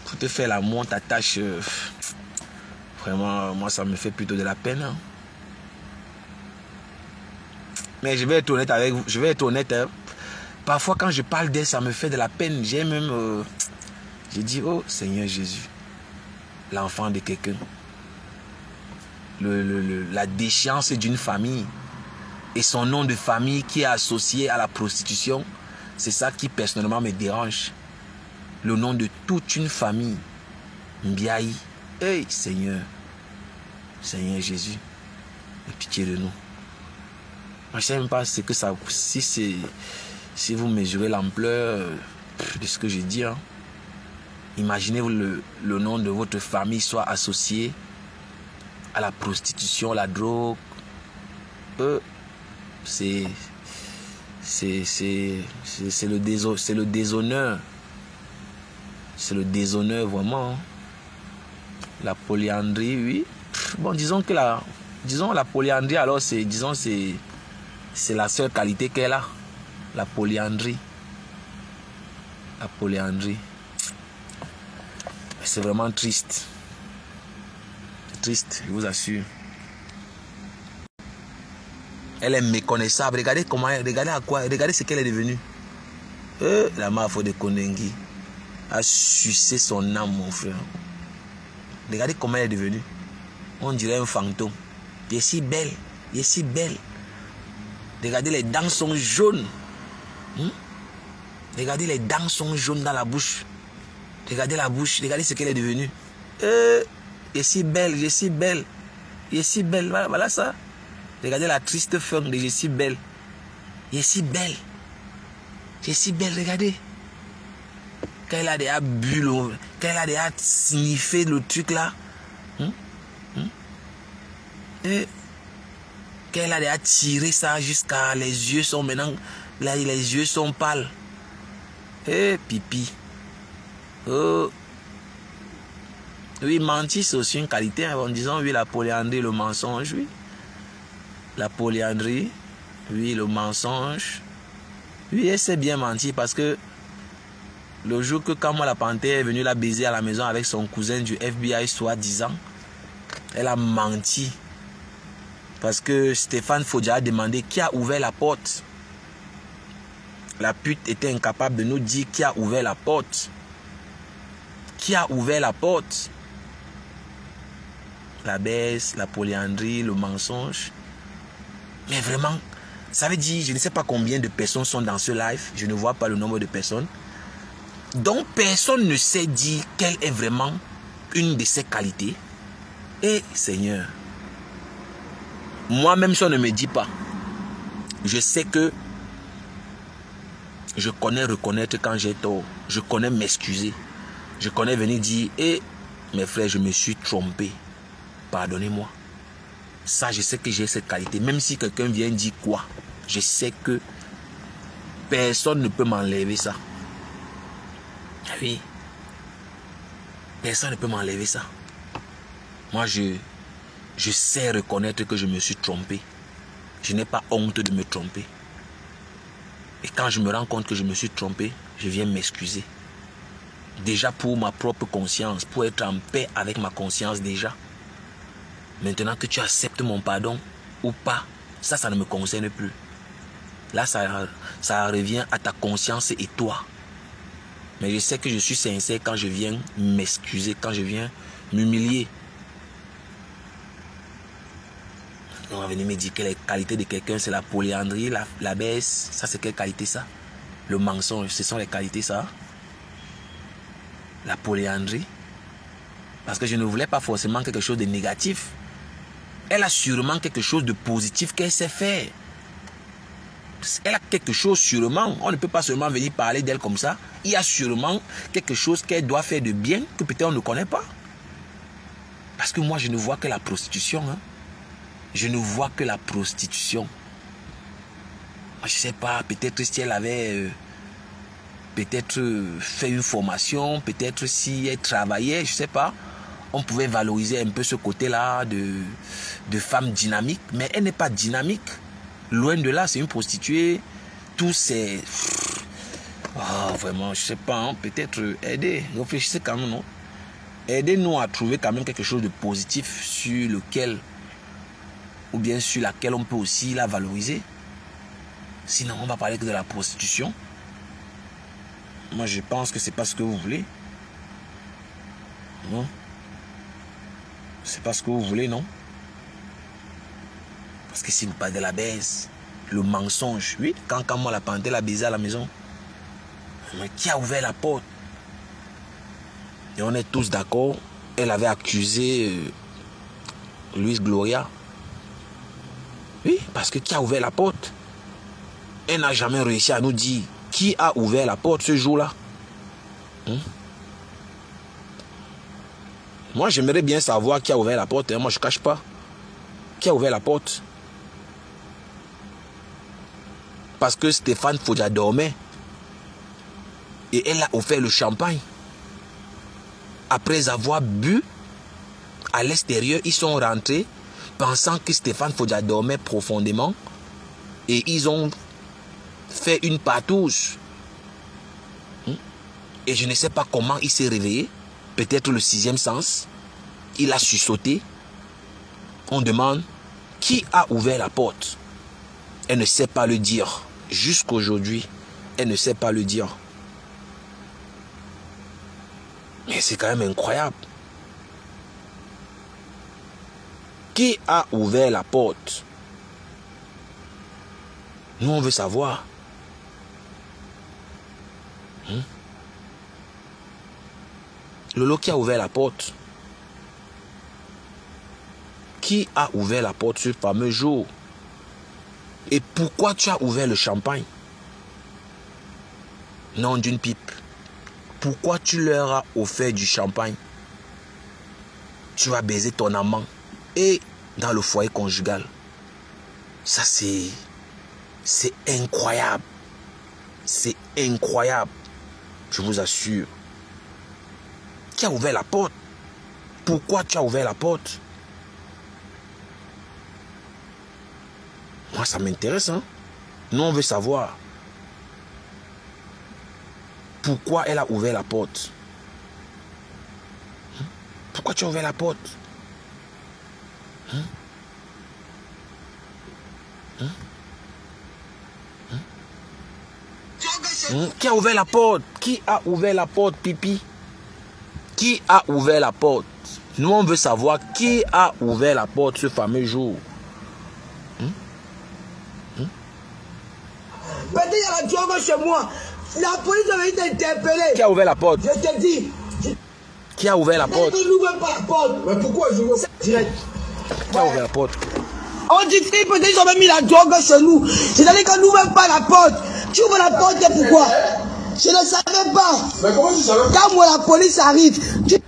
Pour te faire l'amour, on t'attache. Vraiment, moi, ça me fait plutôt de la peine. Hein. Mais je vais être honnête avec vous. Je vais être honnête. Hein. Parfois, quand je parle d'elle, ça me fait de la peine. J'ai même... j'ai dit, oh, Seigneur Jésus, l'enfant de quelqu'un. La déchéance d'une famille et son nom de famille qui est associé à la prostitution, c'est ça qui personnellement me dérange. Le nom de toute une famille. Mbiaï. Hey Seigneur. Seigneur Jésus. Aie pitié de nous. Je ne sais même pas ce que ça... Si vous mesurez l'ampleur de ce que je dis. Hein. Imaginez le nom de votre famille soit associé à la prostitution, la drogue. C'est le déshonneur. C'est le déshonneur vraiment. La polyandrie, oui. Bon, disons que la polyandrie, alors c'est la seule qualité qu'elle a. La polyandrie. La polyandrie. C'est vraiment triste. Triste, je vous assure. Elle est méconnaissable. Regardez comment elle, regardez ce qu'elle est devenue. La Mafo de Konengi a sucé son âme, mon frère. Regardez comment elle est devenue. On dirait un fantôme. Elle est si belle. Elle est si belle. Regardez, les dents sont jaunes. Regardez, les dents sont jaunes dans la bouche. Regardez la bouche. Regardez ce qu'elle est devenue. Elle est si belle. Elle est si belle. Elle est si belle. Voilà ça. Regardez la triste fin de Jessie Belle. Elle est si belle. Elle est si belle, regardez. quand elle a déjà bu, quand elle a déjà sniffé le truc là, et quand elle a déjà tiré ça jusqu'à les yeux sont maintenant, là les yeux sont pâles. Et pipi. Oh. Oui, mentir c'est aussi une qualité, hein, en disant oui, la polyandrie, le mensonge, oui. La polyandrie, oui, le mensonge. Oui, elle sait bien mentir parce que le jour que quand moi la panthère est venue la baiser à la maison avec son cousin du FBI soi-disant, elle a menti. Parce que Stéphane Fodja a demandé qui a ouvert la porte. La pute était incapable de nous dire qui a ouvert la porte. Qui a ouvert la porte? La baisse, la polyandrie, le mensonge. Mais vraiment, ça veut dire, je ne sais pas combien de personnes sont dans ce live. Je ne vois pas le nombre de personnes. Donc, personne ne sait dire quelle est vraiment une de ses qualités. Et Seigneur, moi-même, ça ne me dit pas. Je sais que je connais reconnaître quand j'ai tort. Je connais m'excuser. Je connais venir dire, mes frères, je me suis trompé. Pardonnez-moi. Ça, je sais que j'ai cette qualité. Même si quelqu'un vient dire quoi, je sais que personne ne peut m'enlever ça. Oui. Personne ne peut m'enlever ça. Moi, je sais reconnaître que je me suis trompé. Je n'ai pas honte de me tromper. Et quand je me rends compte que je me suis trompé, je viens m'excuser. Déjà pour ma propre conscience, pour être en paix avec ma conscience déjà. Maintenant que tu acceptes mon pardon ou pas, ça ne me concerne plus. Là, ça revient à ta conscience et toi. Mais je sais que je suis sincère quand je viens m'excuser, quand je viens m'humilier. On va venir me dire que les qualités de quelqu'un, c'est la polyandrie, la baisse. Ça, c'est quelle qualité ça? Le mensonge, ce sont les qualités ça? La polyandrie. Parce que je ne voulais pas forcément quelque chose de négatif. Elle a sûrement quelque chose de positif qu'elle sait faire. Elle a quelque chose sûrement. On ne peut pas seulement venir parler d'elle comme ça. Il y a sûrement quelque chose qu'elle doit faire de bien que peut-être on ne connaît pas. Parce que moi, je ne vois que la prostitution. Hein. Je ne vois que la prostitution. Je ne sais pas, peut-être si elle avait peut-être fait une formation, peut-être si elle travaillait, je ne sais pas. On pouvait valoriser un peu ce côté-là de femme dynamique. Mais elle n'est pas dynamique. Loin de là, c'est une prostituée. Tous ces... Oh, vraiment, je ne sais pas. Hein, peut-être aider. Réfléchissez quand même, non? Aidez-nous à trouver quand même quelque chose de positif sur lequel... ou bien sur laquelle on peut aussi la valoriser. Sinon, on va parler que de la prostitution. Moi, je pense que c'est pas ce que vous voulez. Non? C'est pas ce que vous voulez, non? Parce que si vous parlez de la baisse, le mensonge, oui, quand moi la panthère l'a baisé à la maison, mais qui a ouvert la porte? Et on est tous d'accord, elle avait accusé Luis Gloria. Oui, parce que qui a ouvert la porte? Elle n'a jamais réussi à nous dire qui a ouvert la porte ce jour-là. Moi, j'aimerais bien savoir qui a ouvert la porte. Hein. Moi, je ne cache pas. Qui a ouvert la porte? Parce que Stéphane Fodja dormait. Et elle a offert le champagne. Après avoir bu, à l'extérieur, ils sont rentrés pensant que Stéphane Fodja dormait profondément. Et ils ont fait une partouze. Et je ne sais pas comment il s'est réveillé. Peut-être le sixième sens. Il a sursauté. On demande qui a ouvert la porte. Elle ne sait pas le dire. Jusqu'aujourd'hui, elle ne sait pas le dire. Mais c'est quand même incroyable. Qui a ouvert la porte? Nous, on veut savoir. Lolo, qui a ouvert la porte? Qui a ouvert la porte ce fameux jour? Et pourquoi tu as ouvert le champagne? Non d'une pipe. Pourquoi tu leur as offert du champagne? Tu vas baiser ton amant. Et dans le foyer conjugal. Ça c'est incroyable. C'est incroyable. Je vous assure. Qui a ouvert la porte? Pourquoi tu as ouvert la porte? Moi, ça m'intéresse, hein? Nous, on veut savoir. Pourquoi elle a ouvert la porte? Pourquoi tu as ouvert la porte? Qui a ouvert la porte? Qui a ouvert la porte, Pipi? Qui a ouvert la porte? Nous, on veut savoir qui a ouvert la porte ce fameux jour. Peut-être il y a la drogue chez moi. La police avait été interpellée. Qui a ouvert la porte? Je te dis. Qui a ouvert la porte? Ne n'ouvre pas la porte. Mais pourquoi je veux direct? Qui a ouvert la porte? On dit que peut-être ils ont mis la drogue chez nous. C'est-à-dire qu'on n'ouvre pas la porte. Tu ouvres la porte et pourquoi? Je ne savais pas. Mais comment tu savais? Quand moi la police arrive, tu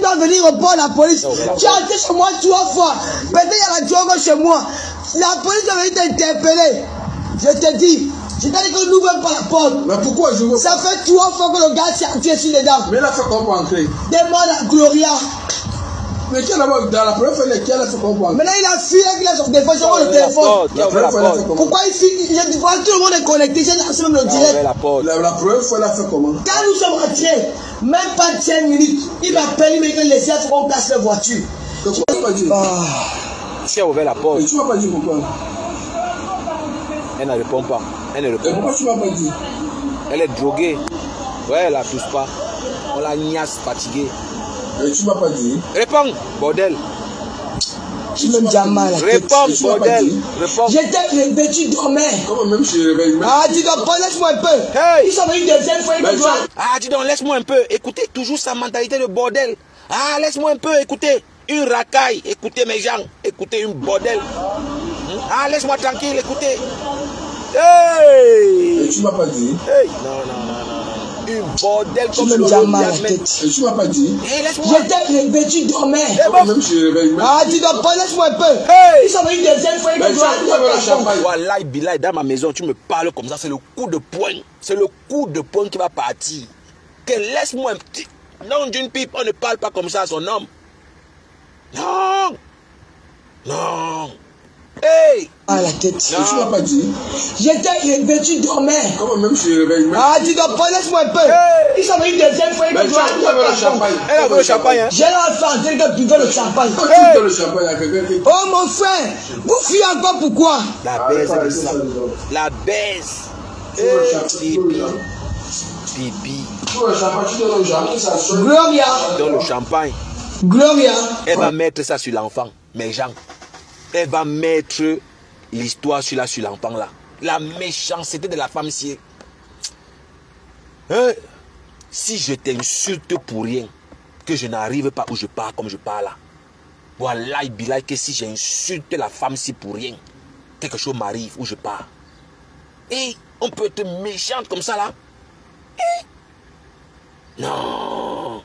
dois venir répondre à la police. Tu as été chez moi 3 fois. Peut-être il y a la drogue chez moi. La police avait été interpellée. Je te dis. C'est-à-dire qu'on n'ouvre pas la porte. Mais pourquoi je veux? Ça fait 3 fois que le gars s'est entré ici dedans. Mais il a fait comment entrer? Demande à Gloria. Mais qui a dans la première fois, qui a fait comment? Maintenant il a fui, il a son téléphone, sur le téléphone. Pourquoi il fuit? Je vois tout le monde est connecté, j'ai lancé même le direct. La première fois, il a fait comment? Quand nous sommes rentrés, même pas 5 minutes, il m'appelle, il m'a dit que laissez faire qu'on place la voiture. Tu m'as pas dit. Qui a ouvert la porte? Tu m'as pas dit pourquoi? Elle ne répond pas. Elle ne répond pas. Pourquoi tu m'as pas dit? Elle est droguée. Ouais, elle ne touche pas. On la niasse, fatiguée. Et tu m'as pas dit? Réponds, bordel. Tu me dis mal. Réponds, bordel. Réponds. J'étais réveillé, tu dormais. Comment même je réveille? Ah, dis donc, laisse-moi un peu. Hey. Ils sont venus une deuxième fois, ils me doivent. Ah, dis donc, laisse-moi un peu. Écoutez toujours sa mentalité de bordel. Ah, laisse-moi un peu, écoutez. Une racaille. Écoutez mes gens. Écoutez une bordel. Ah, laisse-moi tranquille, écoutez. Hey! Et tu m'as pas dit? Hey! Non. Une bordel comme le mal à la tête. Et tu m'as pas dit? Hey, laisse-moi. J'étais réveillé, tu dormais. Même je réveille. Ah, dis donc, laisse-moi un peu. Hey! Ils sont venus une deuxième fois, ils me doivent. Wallahi, billahi, dans ma maison, tu me parles comme ça, c'est le coup de poing. C'est le coup de poing qui va partir. Que laisse-moi un petit. Non, d'une pipe, on ne parle pas comme ça à son homme. Non. Hey! Ah, la tête. Non. Tu m'as pas dit? J'étais réveillé, tu dormais. Comment même je réveille? Ah, dis donc, laisse-moi un peu. Hey! Ils sont venus une deuxième fois, ils me doivent. Elle a vu le champagne, hein? J'ai l'enfant, c'est que tu veux le champagne. Hey! Le champagne à quelqu'un. Oh, mon frère, vous fuyez encore pourquoi? La baisse de ça. La baisse. Pipi. Gloria. Dans le champagne. Gloria. Elle va mettre ça sur l'enfant, mes gens. Elle va mettre l'histoire sur l'enfant là. La méchanceté de la femme si. Si je t'insulte pour rien, que je n'arrive pas où je pars comme je pars là. Voilà, billahi que si j'insulte la femme si pour rien, quelque chose m'arrive où je pars. Et on peut être méchante comme ça là. Non.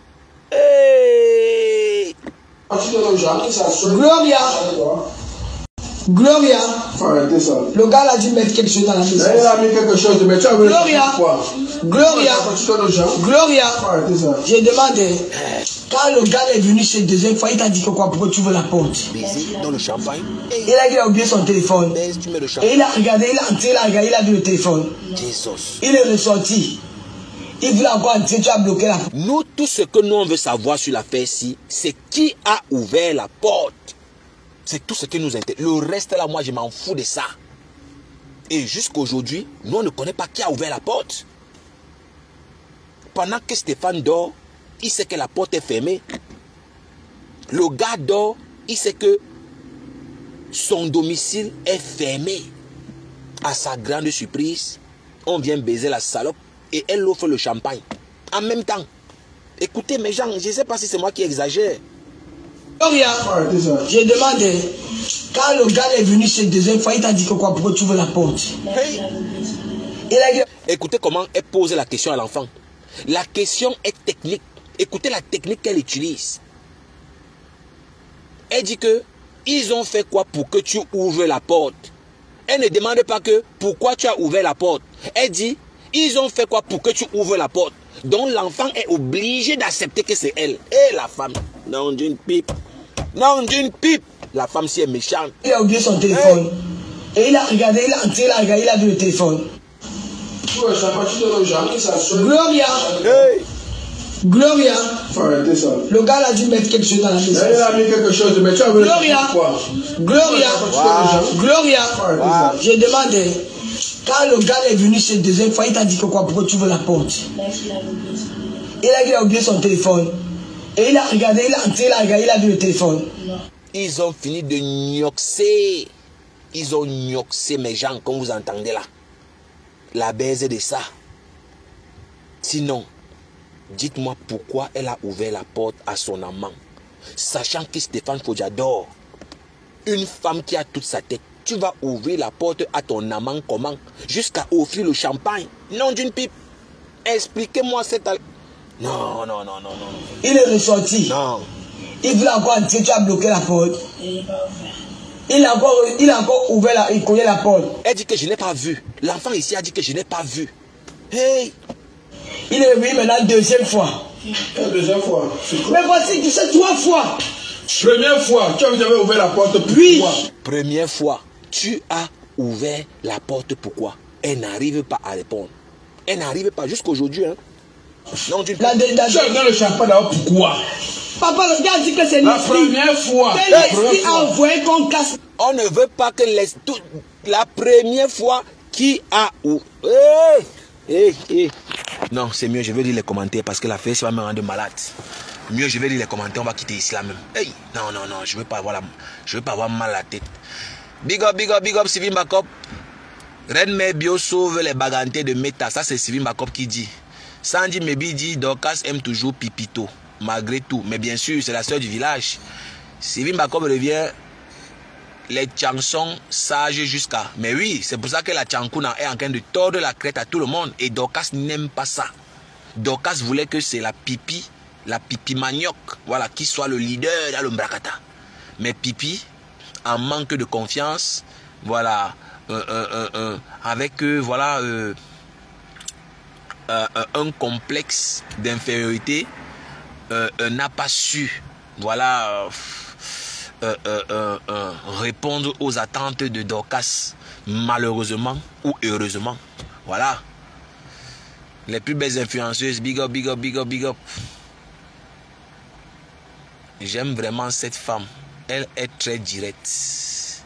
Gloria. Gloria. Le gars a dû mettre quelque chose dans la maison. Il a mis quelque chose de mettre. Gloria. J'ai demandé. Quand le gars est venu cette deuxième fois, il t'a dit que quoi? Pourquoi tu veux la porte? Dans le champagne. Il a oublié son téléphone. Et il a regardé, il a entré, il a vu le téléphone. Il est ressorti. Il voulait encore entrer, tu as bloqué la porte. Nous, tout ce que nous on veut savoir sur l'affaire-ci, c'est qui a ouvert la porte. C'est tout ce qui nous intéresse. Le reste là, moi, je m'en fous de ça. Et jusqu'aujourd'hui, nous, on ne connaît pas qui a ouvert la porte. Pendant que Stéphane dort, il sait que la porte est fermée. Le gars dort, il sait que son domicile est fermé. À sa grande surprise, on vient baiser la salope et elle offre le champagne. En même temps, écoutez mes gens, je ne sais pas si c'est moi qui exagère. Gloria, j'ai demandé, quand le gars est venu cette deuxième fois, il t'a dit que quoi? Pourquoi tu veux la porte? Hey. Écoutez comment elle pose la question à l'enfant. La question est technique. Écoutez la technique qu'elle utilise. Elle dit que ils ont fait quoi pour que tu ouvres la porte. Elle ne demande pas que pourquoi tu as ouvert la porte. Elle dit ils ont fait quoi pour que tu ouvres la porte. Donc l'enfant est obligé d'accepter que c'est elle. Et la femme, non d'une pipe. Non d'une pipe. La femme si est méchante. Il a oublié son téléphone. Et il a regardé, il a entré, il a regardé, il a vu le téléphone. Gloria. Hey. Gloria. Faut arrêter ça. Le gars a dû mettre quelque chose dans la maison. Elle a mis quelque chose, mais tu as Gloria. Gloria. Wow. Gloria. Wow. J'ai demandé. Quand le gars est venu cette deuxième fois, il t'a dit que quoi? Pourquoi tu veux la porte? Il a oublié son téléphone. Et il a regardé, il a entré, il a regardé, il a vu le téléphone. Ils ont fini de gnoxer. Ils ont gnoxé mes gens, comme vous entendez là. La baise de ça. Sinon, dites-moi pourquoi elle a ouvert la porte à son amant. Sachant que Stéphane Fojador, une femme qui a toute sa tête, tu vas ouvrir la porte à ton amant comment? Jusqu'à offrir le champagne. Non d'une pipe. Expliquez-moi cette... Non, non, non, non, non. Il est ressorti. Non. Il voulait encore entrer, tu as bloqué la porte. Il a encore ouvert il cognait la porte. Elle dit que je n'ai pas vu. L'enfant ici a dit que je n'ai pas vu. Hey! Il est venu maintenant deuxième fois. La deuxième fois. Mais voici, tu sais, 3 fois. Première fois, tu avais ouvert la porte. Oui. Première fois, tu as ouvert la porte. Pourquoi? Elle n'arrive pas à répondre. Elle n'arrive pas jusqu'aujourd'hui. Hein? Non, tu as ouvert le champagne d'abord. Pourquoi? Papa, le gars a dit que c'est la première fois. L'esprit a envoyé qu'on casse. On ne veut pas que la première fois qui a Non, c'est mieux, je vais lire les commentaires parce que la fête va me rendre malade. Mieux, je vais lire les commentaires, on va quitter ici là même. Hey, non, non, non, je veux pas avoir mal à la tête. Big up, Sylvie Makop. Red Mebio sauve les bagantés de Meta. Ça, c'est Sylvie Makop qui dit. Sandy Mebi dit Dorcas aime toujours Pipito, malgré tout. Mais bien sûr, c'est la soeur du village. Sylvie Makop revient. Les chansons sages jusqu'à... Mais oui, c'est pour ça que la Tchankuna est en train de tordre la crête à tout le monde. Et Dorcas n'aime pas ça. Dorcas voulait que c'est la pipi manioc, voilà, qui soit le leader dans le Mbrakata. Mais Pipi, en manque de confiance, voilà, avec voilà, un complexe d'infériorité, n'a pas su, voilà... répondre aux attentes de Dorcas, malheureusement ou heureusement. Voilà. Les plus belles influenceuses, big up. J'aime vraiment cette femme. Elle est très directe.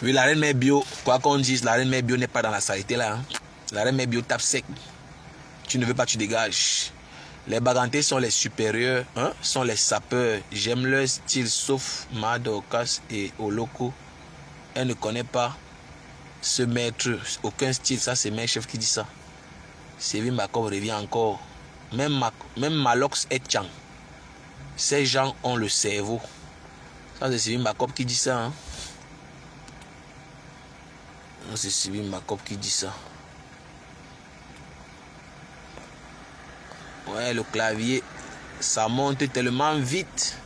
Oui, la reine mère bio, quoi qu'on dise, la reine mère bio n'est pas dans la saleté là. Hein. La reine mère bio tape sec. Tu ne veux pas, tu dégages. Les bagantés sont les supérieurs, hein, sont les sapeurs. J'aime leur style, sauf Dorcas et Oloko. Elle ne connaît pas ce maître, aucun style. Ça, c'est mes chefs qui dit ça. Sévin Makov revient encore. Même Malox et Chang. Ces gens ont le cerveau. Ça, c'est Sévin Makov qui dit ça. Hein. C'est Sévin Makov qui dit ça. Ouais, le clavier, ça monte tellement vite.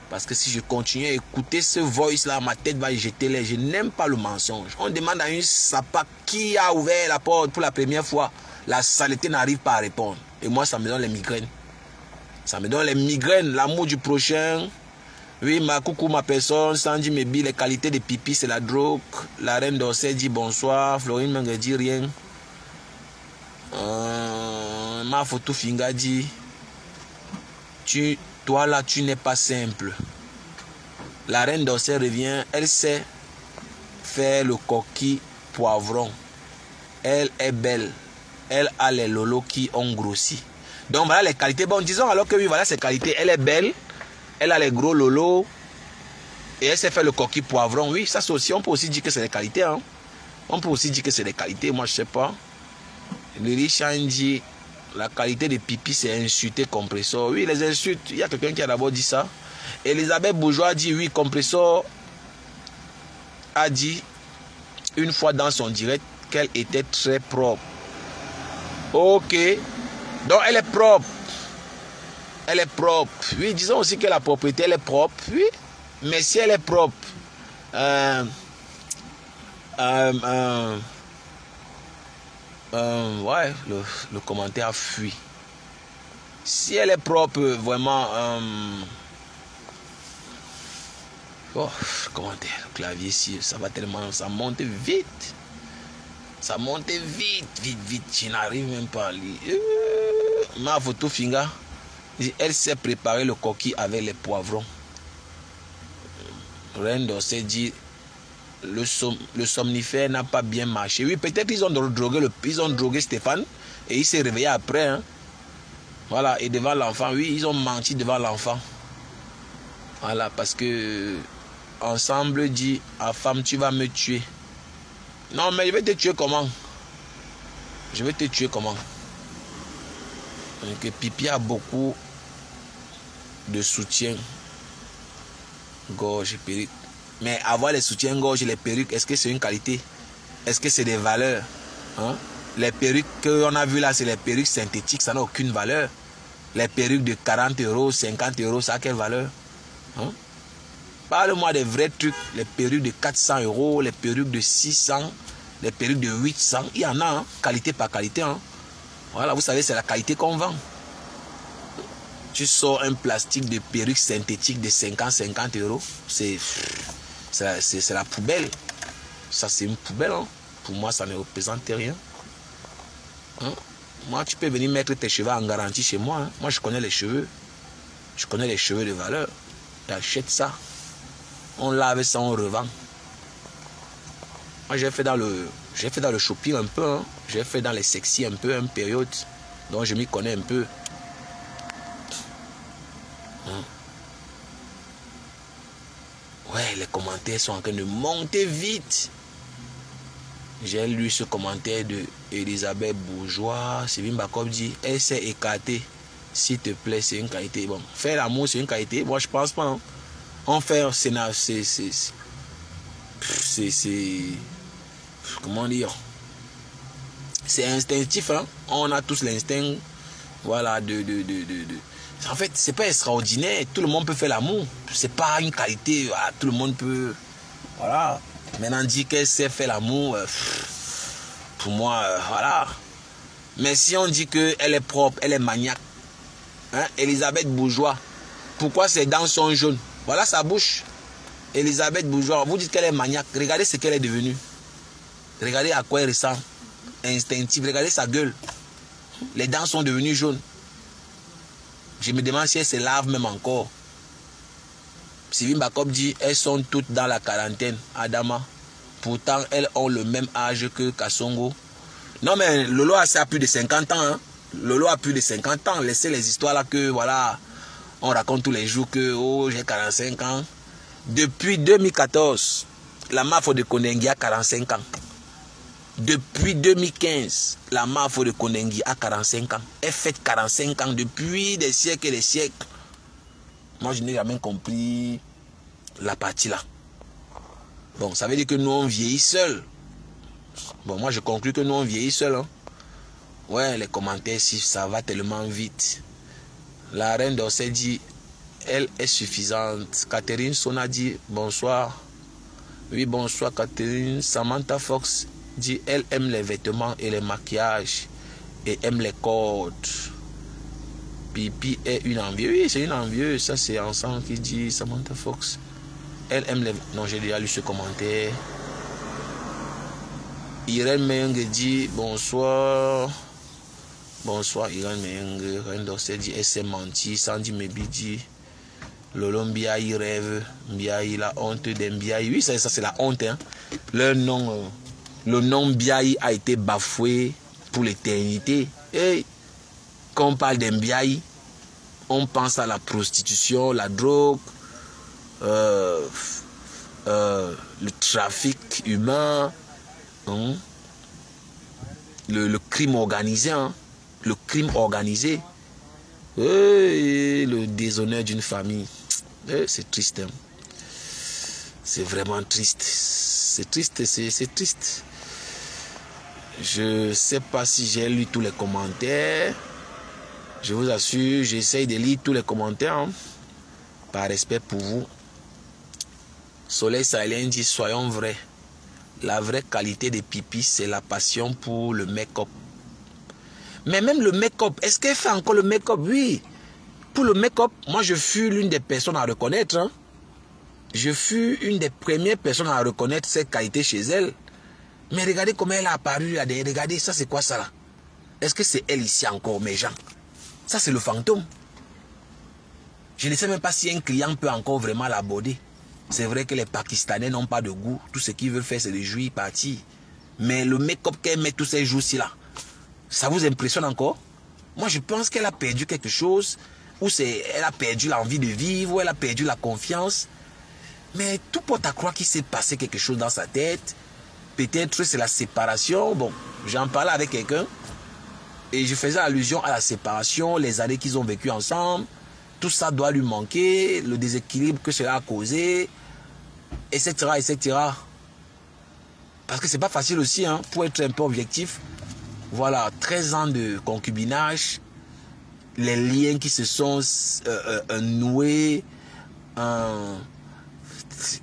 Parce que si je continue à écouter ce voice là, ma tête va jeter les. Je n'aime pas le mensonge. On demande à une sapa qui a ouvert la porte pour la première fois. La saleté n'arrive pas à répondre. Et moi, ça me donne les migraines. Ça me donne les migraines, l'amour du prochain. Oui, ma coucou, ma personne, Sandy Mebi, les qualités de pipi, c'est la drogue. La reine d'Orsay dit bonsoir. Florine Mengue dit rien. Ma photo Finga dit toi là tu n'es pas simple. La reine d'Orsay revient, elle sait faire le coquille poivron. Elle est belle. Elle a les lolos qui ont grossi. Donc voilà les qualités. Bon, disons alors que oui, voilà ses qualités. Elle est belle. Elle a les gros lolos. Et elle sait faire le coquille poivron. Oui, ça c'est aussi, on peut aussi dire que c'est des qualités. Hein. On peut aussi dire que c'est des qualités. Moi je sais pas. Lily Chanji, la qualité de pipi c'est insulter compresseur. Oui, les insultes, il y a quelqu'un qui a d'abord dit ça. Elisabeth Bourgeois dit oui, compresseur a dit une fois dans son direct qu'elle était très propre. Ok, Donc elle est propre. Elle est propre. Oui, disons aussi que la propriété, elle est propre. Oui, mais si elle est propre, ouais, le commentaire fuit. Si elle est propre, vraiment... oh, commentaire, le clavier, si ça va tellement... Ça monte vite. Ça monte vite, vite, vite. Je n'arrive même pas à lire. Ma photo finga. Elle s'est préparé le coquille avec les poivrons. Rendo s'est dit le somnifère n'a pas bien marché. Oui, peut-être ils ont drogué Stéphane et il s'est réveillé après. Hein. Voilà, et devant l'enfant, oui, ils ont menti devant l'enfant. Voilà, parce que ensemble dit à femme, tu vas me tuer. Non, mais je vais te tuer comment? Je vais te tuer comment? Donc, Pipi a beaucoup de soutien-gorge et perruque. Mais avoir les soutiens-gorge et les perruques, est-ce que c'est une qualité? Est-ce que c'est des valeurs? Hein? Les perruques qu'on a vues là, c'est les perruques synthétiques, ça n'a aucune valeur. Les perruques de 40 €, 50 €, ça a quelle valeur? Hein? Parle-moi des vrais trucs. Les perruques de 400 €, les perruques de 600, les perruques de 800. Il y en a, hein? Qualité par qualité. Hein? Voilà, vous savez, c'est la qualité qu'on vend. Tu sors un plastique de perruque synthétique de 50 €. C'est la poubelle. Ça, c'est une poubelle. Hein? Pour moi, ça ne représente rien. Hein? Moi, tu peux venir mettre tes cheveux en garantie chez moi. Hein? Moi, je connais les cheveux. Je connais les cheveux de valeur. Tu achètes ça. On lave ça, on revend. Moi, j'ai fait dans le shopping un peu. Hein? J'ai fait dans les sexy un peu, une période. Donc, je m'y connais un peu. Hein? Ouais, les commentaires sont en train de monter vite. J'ai lu ce commentaire de Elisabeth Bourgeois. Sylvie Bacob dit, elle s'est écartée. S'il te plaît, c'est une qualité. Bon, faire l'amour, c'est une qualité. Moi, je pense pas. Hein. En faire, c'est comment dire? C'est instinctif. Hein? On a tous l'instinct. Voilà, En fait, c'est pas extraordinaire. Tout le monde peut faire l'amour. C'est pas une qualité. Voilà, tout le monde peut. Voilà. Maintenant, dit qu'elle sait faire l'amour. Pour moi, voilà. Mais si on dit qu'elle est propre, elle est maniaque. Hein? Elisabeth Bourgeois. Pourquoi ses dents sont jaunes? Voilà sa bouche. Elisabeth Bourgeois. Vous dites qu'elle est maniaque. Regardez ce qu'elle est devenue. Regardez à quoi elle ressemble. Instinctive. Regardez sa gueule. Les dents sont devenues jaunes. Je me demande si elle se lave même encore. Sylvie Bacob dit, elles sont toutes dans la quarantaine. Adama. Pourtant, elles ont le même âge que Kassongo. Non, mais Lolo a plus de 50 ans. Hein. Lolo a plus de 50 ans. Laissez les histoires là que, voilà, on raconte tous les jours que, oh, j'ai 45 ans. Depuis 2014, la Mafo de Kondengi a 45 ans. Depuis 2015, la Mafo de Kondengi a 45 ans. Elle fête 45 ans depuis des siècles et des siècles. Moi, je n'ai jamais compris la partie là. Bon, ça veut dire que nous, on vieillit seuls. Bon, moi, je conclus que nous, on vieillit seuls. Hein. Ouais, les commentaires, si ça va tellement vite. La reine d'Orsay dit, elle est suffisante. Catherine Sona dit, bonsoir. Oui, bonsoir, Catherine. Samantha Fox dit, elle aime les vêtements et les maquillages. Et aime les cordes. Pipi est une envieuse. Oui, c'est une envieuse. Ça, c'est ensemble qui dit Samantha Fox. Elle aime les... Non, j'ai déjà lu ce commentaire. Irène Meyeng dit bonsoir. Bonsoir, Irène Meyeng. Reine d'Orsay dit elle s'est menti. Sandy Mebi dit Lolo Mbiaye rêve. Mbiaye, la honte des Mbiaye. Oui, ça c'est la honte. Hein. Le nom Mbiaye a été bafoué pour l'éternité. Hey. Quand on parle d'Mbiaye, on pense à la prostitution, la drogue, le trafic humain, hein, le crime organisé, hein, le crime organisé, et le déshonneur d'une famille. C'est triste. Hein. C'est vraiment triste. C'est triste, c'est triste. Je ne sais pas si j'ai lu tous les commentaires. Je vous assure, j'essaye de lire tous les commentaires. Hein, par respect pour vous. Soleil Sahélien dit, soyons vrais. La vraie qualité des pipis, c'est la passion pour le make-up. Mais même le make-up, est-ce qu'elle fait encore le make-up? Oui. Pour le make-up, moi je fus l'une des personnes à reconnaître. Hein. Je fus une des premières personnes à reconnaître cette qualité chez elle. Mais regardez comment elle a apparu. Regardez, ça c'est quoi ça là? Est-ce que c'est elle ici encore, mes gens? Ça c'est le fantôme. Je ne sais même pas si un client peut encore vraiment l'aborder. C'est vrai que les Pakistanais n'ont pas de goût. Tout ce qu'ils veulent faire, c'est de jouir, partir. Mais le make-up qu'elle met tous ces jours-ci là, ça vous impressionne encore? Moi, je pense qu'elle a perdu quelque chose. Ou elle a perdu l'envie de vivre, ou elle a perdu la confiance. Mais tout porte à croire qu'il s'est passé quelque chose dans sa tête. Peut-être c'est la séparation. Bon, j'en parlais avec quelqu'un. Et je faisais allusion à la séparation, les années qu'ils ont vécues ensemble. Tout ça doit lui manquer, le déséquilibre que cela a causé, etc., etc. Parce que c'est pas facile aussi, hein, pour être un peu objectif. Voilà, 13 ans de concubinage, les liens qui se sont noués,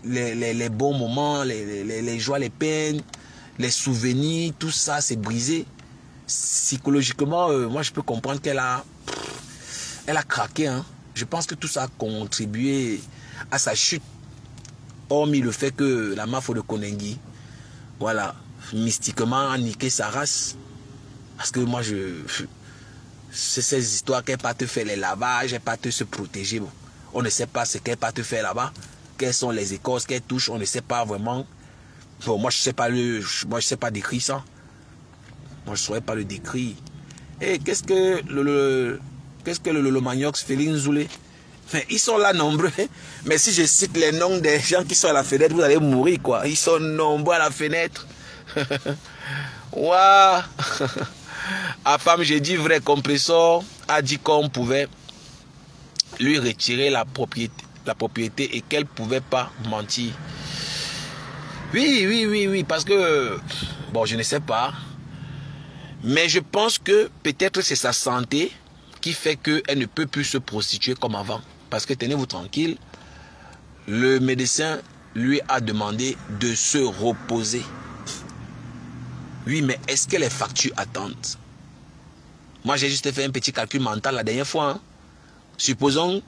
les bons moments, les joies, les peines, les souvenirs, tout ça c'est brisé. Psychologiquement, moi je peux comprendre qu'elle a craqué. Hein. Je pense que tout ça a contribué à sa chute. Hormis le fait que la mafia de Konengi, voilà, mystiquement a niqué sa race. Parce que moi, c'est ces histoires qu'elle pas te faire les lavages, elle pas te se protéger. Bon. On ne sait pas ce qu'elle pas te faire là-bas. Quelles sont les écorces qu'elle touche, on ne sait pas vraiment. Bon, moi, je sais pas décrire ça. Moi, je ne saurais pas le décrire. Et qu'est-ce que le Maniox Féline Zoulé? Ils sont là nombreux. Mais si je cite les noms des gens qui sont à la fenêtre, vous allez mourir, quoi. Ils sont nombreux à la fenêtre. Waouh. À femme, j'ai dit vrai, compresseur a dit qu'on pouvait lui retirer la propriété et qu'elle ne pouvait pas mentir. Oui, parce que, bon, je ne sais pas. Mais je pense que peut-être c'est sa santé qui fait qu'elle ne peut plus se prostituer comme avant. Parce que tenez-vous tranquille, le médecin lui a demandé de se reposer. Oui, mais est-ce que les factures attendent? Moi, j'ai juste fait un petit calcul mental la dernière fois. Hein. Supposons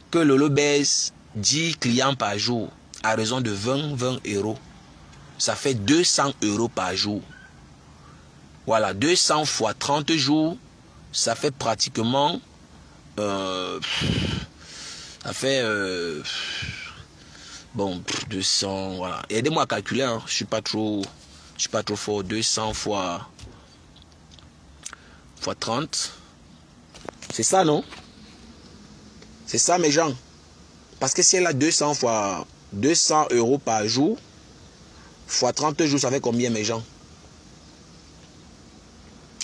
que Lolo baisse 10 clients par jour à raison de 20 euros. Ça fait 200 euros par jour. Voilà, 200 fois 30 jours, ça fait pratiquement... ça fait... bon, 200, voilà. Aidez-moi à calculer, hein. Je suis pas trop fort. 200 fois 30. C'est ça, non? C'est ça, mes gens. Parce que si elle a 200 euros par jour, fois 30 jours, ça fait combien, mes gens?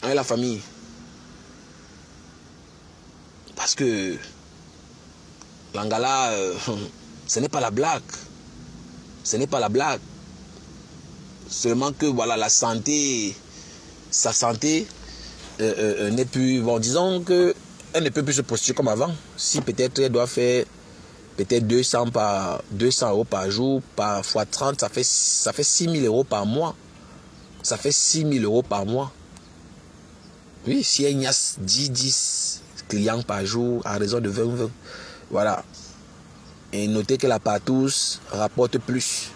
Hein, la famille? Parce que l'Angala, ce n'est pas la blague. Ce n'est pas la blague. Seulement que voilà, sa santé n'est plus... Bon, disons que elle ne peut plus se prostituer comme avant. Si peut-être elle doit faire peut-être 200 euros par jour, par fois 30, ça fait 6 000 euros par mois. Ça fait 6 000 euros par mois. Oui, si il y a 10 clients par jour à raison de 20, voilà. Et notez que la partouze rapporte plus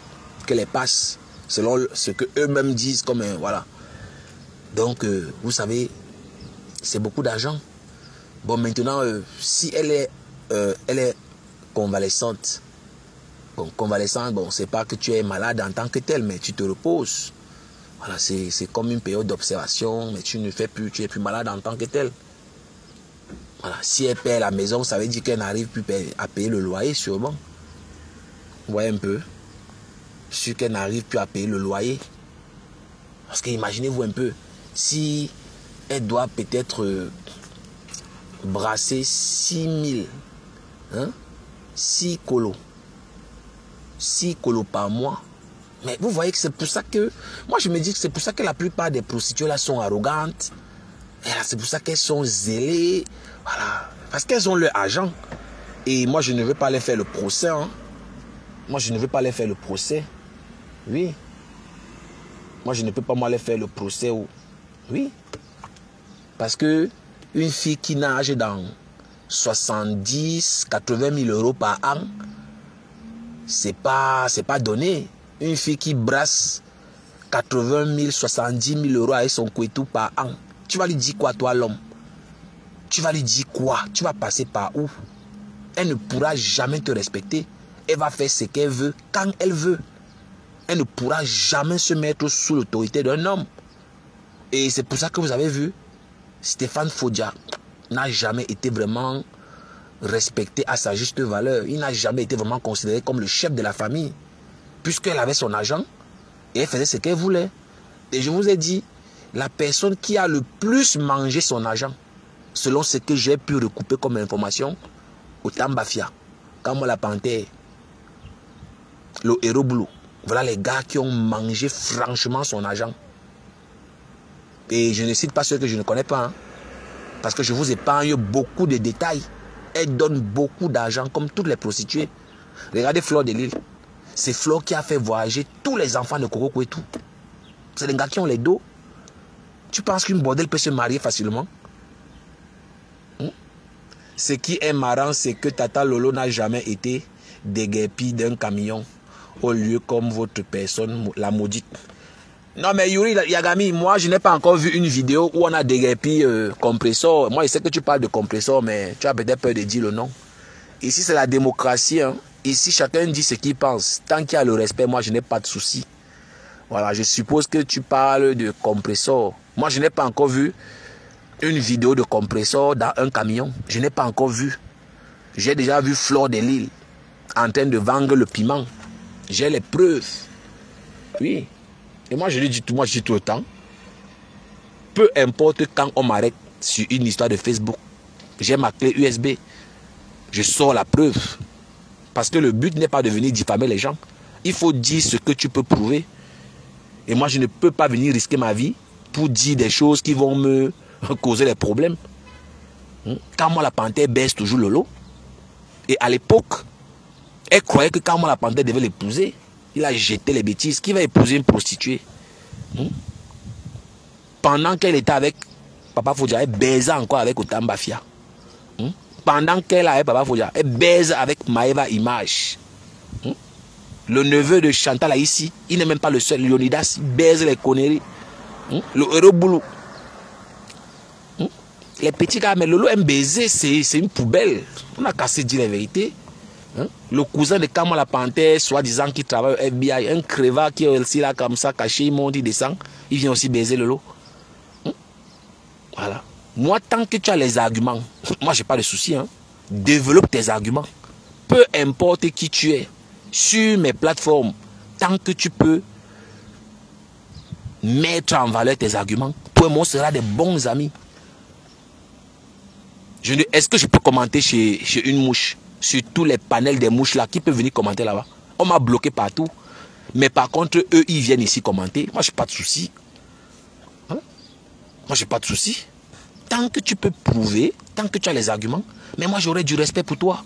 que les passes, selon ce que eux-mêmes disent comme voilà. Donc, vous savez, c'est beaucoup d'argent. Bon, maintenant, si elle est convalescente, bon, convalescente, bon, c'est pas que tu es malade en tant que tel, mais tu te reposes. Voilà, c'est comme une période d'observation, mais tu ne fais plus, tu es plus malade en tant que tel. Voilà, si elle paie la maison, ça veut dire qu'elle n'arrive plus à payer le loyer, sûrement. Vous voyez un peu? Sûr qu'elle n'arrive plus à payer le loyer. Parce que imaginez-vous un peu, si elle doit peut-être brasser 6 000, hein, 6 colos par mois. Mais vous voyez que c'est pour ça que... Moi, je me dis que c'est pour ça que la plupart des prostituées là sont arrogantes. C'est pour ça qu'elles sont zélées. Voilà. Parce qu'elles ont leur argent. Et moi, je ne veux pas les faire le procès. Hein. Moi, je ne veux pas les faire le procès. Oui. Moi, je ne peux pas les faire le procès. Oui. Parce que une fille qui nage dans 70, 80 000 euros par an, c'est pas donné. Une fille qui brasse 80 000, 70 000 euros avec son couetou par an. Tu vas lui dire quoi, toi, l'homme? Tu vas lui dire quoi? Tu vas passer par où? Elle ne pourra jamais te respecter. Elle va faire ce qu'elle veut, quand elle veut. Elle ne pourra jamais se mettre sous l'autorité d'un homme. Et c'est pour ça que vous avez vu, Stéphane Fodja n'a jamais été vraiment respecté à sa juste valeur. Il n'a jamais été vraiment considéré comme le chef de la famille. Puisqu'elle avait son argent et elle faisait ce qu'elle voulait. Et je vous ai dit, la personne qui a le plus mangé son argent, selon ce que j'ai pu recouper comme information, au Tambafia, Kamola Panthère, le Héros Blue. Voilà les gars qui ont mangé franchement son argent. Et je ne cite pas ceux que je ne connais pas. Hein, parce que je vous épargne beaucoup de détails. Elle donne beaucoup d'argent comme toutes les prostituées. Regardez Fleur de Lille. C'est Fleur qui a fait voyager tous les enfants de Coco Kouetou. C'est des gars qui ont les dos. Tu penses qu'une bordel peut se marier facilement? Ce qui est marrant, c'est que Tata Lolo n'a jamais été déguerpi d'un camion au lieu comme votre personne, la maudite. Non mais Yuri Yagami, moi je n'ai pas encore vu une vidéo où on a déguerpi compresseur. Moi je sais que tu parles de compresseur, mais tu as peut-être peur de dire le nom. Ici c'est la démocratie. Hein. Ici chacun dit ce qu'il pense. Tant qu'il y a le respect, moi je n'ai pas de souci. Voilà, je suppose que tu parles de compresseur. Moi je n'ai pas encore vu une vidéo de compresseur dans un camion. Je n'ai pas encore vu. J'ai déjà vu Fleur de Lille en train de vendre le piment. J'ai les preuves. Oui. Et moi je lui dis tout, moi je dis tout le temps. Peu importe quand on m'arrête sur une histoire de Facebook, j'ai ma clé USB. Je sors la preuve. Parce que le but n'est pas de venir diffamer les gens. Il faut dire ce que tu peux prouver. Et moi je ne peux pas venir risquer ma vie pour dire des choses qui vont me causer des problèmes. Quand moi la panthère baisse toujours le lot. Et à l'époque, elle croyait que quand moi la panthère devait l'épouser, il a jeté les bêtises. Qui va épouser une prostituée? Pendant qu'elle était avec Papa Fodja, elle baisait encore avec Otambafia. Pendant qu'elle est avec Papa Fodja, elle baise avec Maëva Image. Le neveu de Chantal là ici, il n'est même pas le seul. Leonidas baise les conneries. Le Héros Boulou. Les petits gars, mais Lolo aime baiser, c'est une poubelle. On a cassé dire la vérité. Le cousin de Kama la Panthère, soi-disant qui travaille au FBI, un crevard qui est aussi là comme ça, caché, il monte, il descend, il vient aussi baiser Lolo. Voilà. Moi, tant que tu as les arguments, moi j'ai pas de souci. Hein. Développe tes arguments. Peu importe qui tu es, sur mes plateformes, tant que tu peux mettre en valeur tes arguments, toi et moi on sera des bons amis. Est-ce que je peux commenter chez une mouche? Sur tous les panels des mouches là, qui peut venir commenter là-bas? On m'a bloqué partout. Mais par contre, eux, ils viennent ici commenter. Moi, je n'ai pas de souci. Hein? Moi, je n'ai pas de souci. Tant que tu peux prouver, tant que tu as les arguments, mais moi, j'aurai du respect pour toi.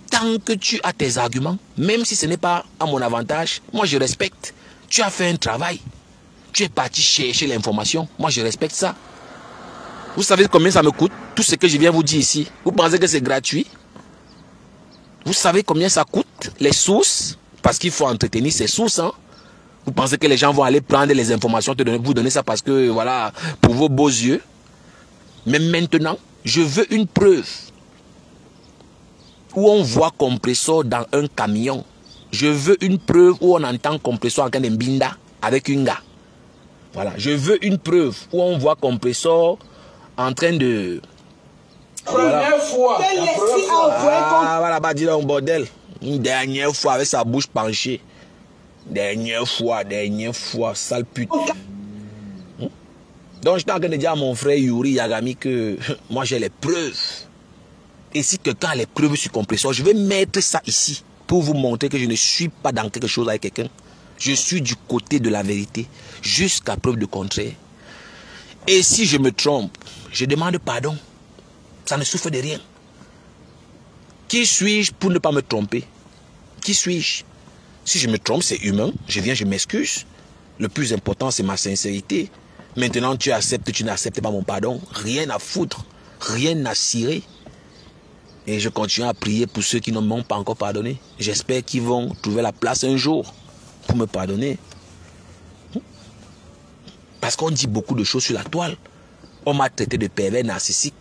Tant que tu as tes arguments, même si ce n'est pas à mon avantage, moi, je respecte. Tu as fait un travail. Tu es parti chercher l'information. Moi, je respecte ça. Vous savez combien ça me coûte, tout ce que je viens vous dire ici? Vous pensez que c'est gratuit? Vous savez combien ça coûte, les sources? Parce qu'il faut entretenir ces sources. Hein? Vous pensez que les gens vont aller prendre les informations, vous donner ça parce que, voilà, pour vos beaux yeux? Mais maintenant, je veux une preuve. Où on voit compresseur dans un camion. Je veux une preuve où on entend compresseur en train de mbinda avec une gars. Voilà, je veux une preuve où on voit compresseur en train de... Première fois. Voilà, bah dis donc bordel. Une dernière fois avec sa bouche penchée. Dernière fois, sale pute. Donc je suis en train de dire à mon frère Yuri Yagami que moi j'ai les preuves. Et si quelqu'un a les preuves sur compresseur, je vais mettre ça ici pour vous montrer que je ne suis pas dans quelque chose avec quelqu'un. Je suis du côté de la vérité jusqu'à preuve du contraire. Et si je me trompe, je demande pardon. Ça ne souffre de rien. Qui suis-je pour ne pas me tromper? Qui suis-je? Si je me trompe, c'est humain. Je viens, je m'excuse. Le plus important, c'est ma sincérité. Maintenant, tu acceptes, tu n'acceptes pas mon pardon. Rien à foutre. Rien à cirer. Et je continue à prier pour ceux qui ne m'ont pas encore pardonné. J'espère qu'ils vont trouver la place un jour pour me pardonner. Parce qu'on dit beaucoup de choses sur la toile. On m'a traité de pervers narcissique.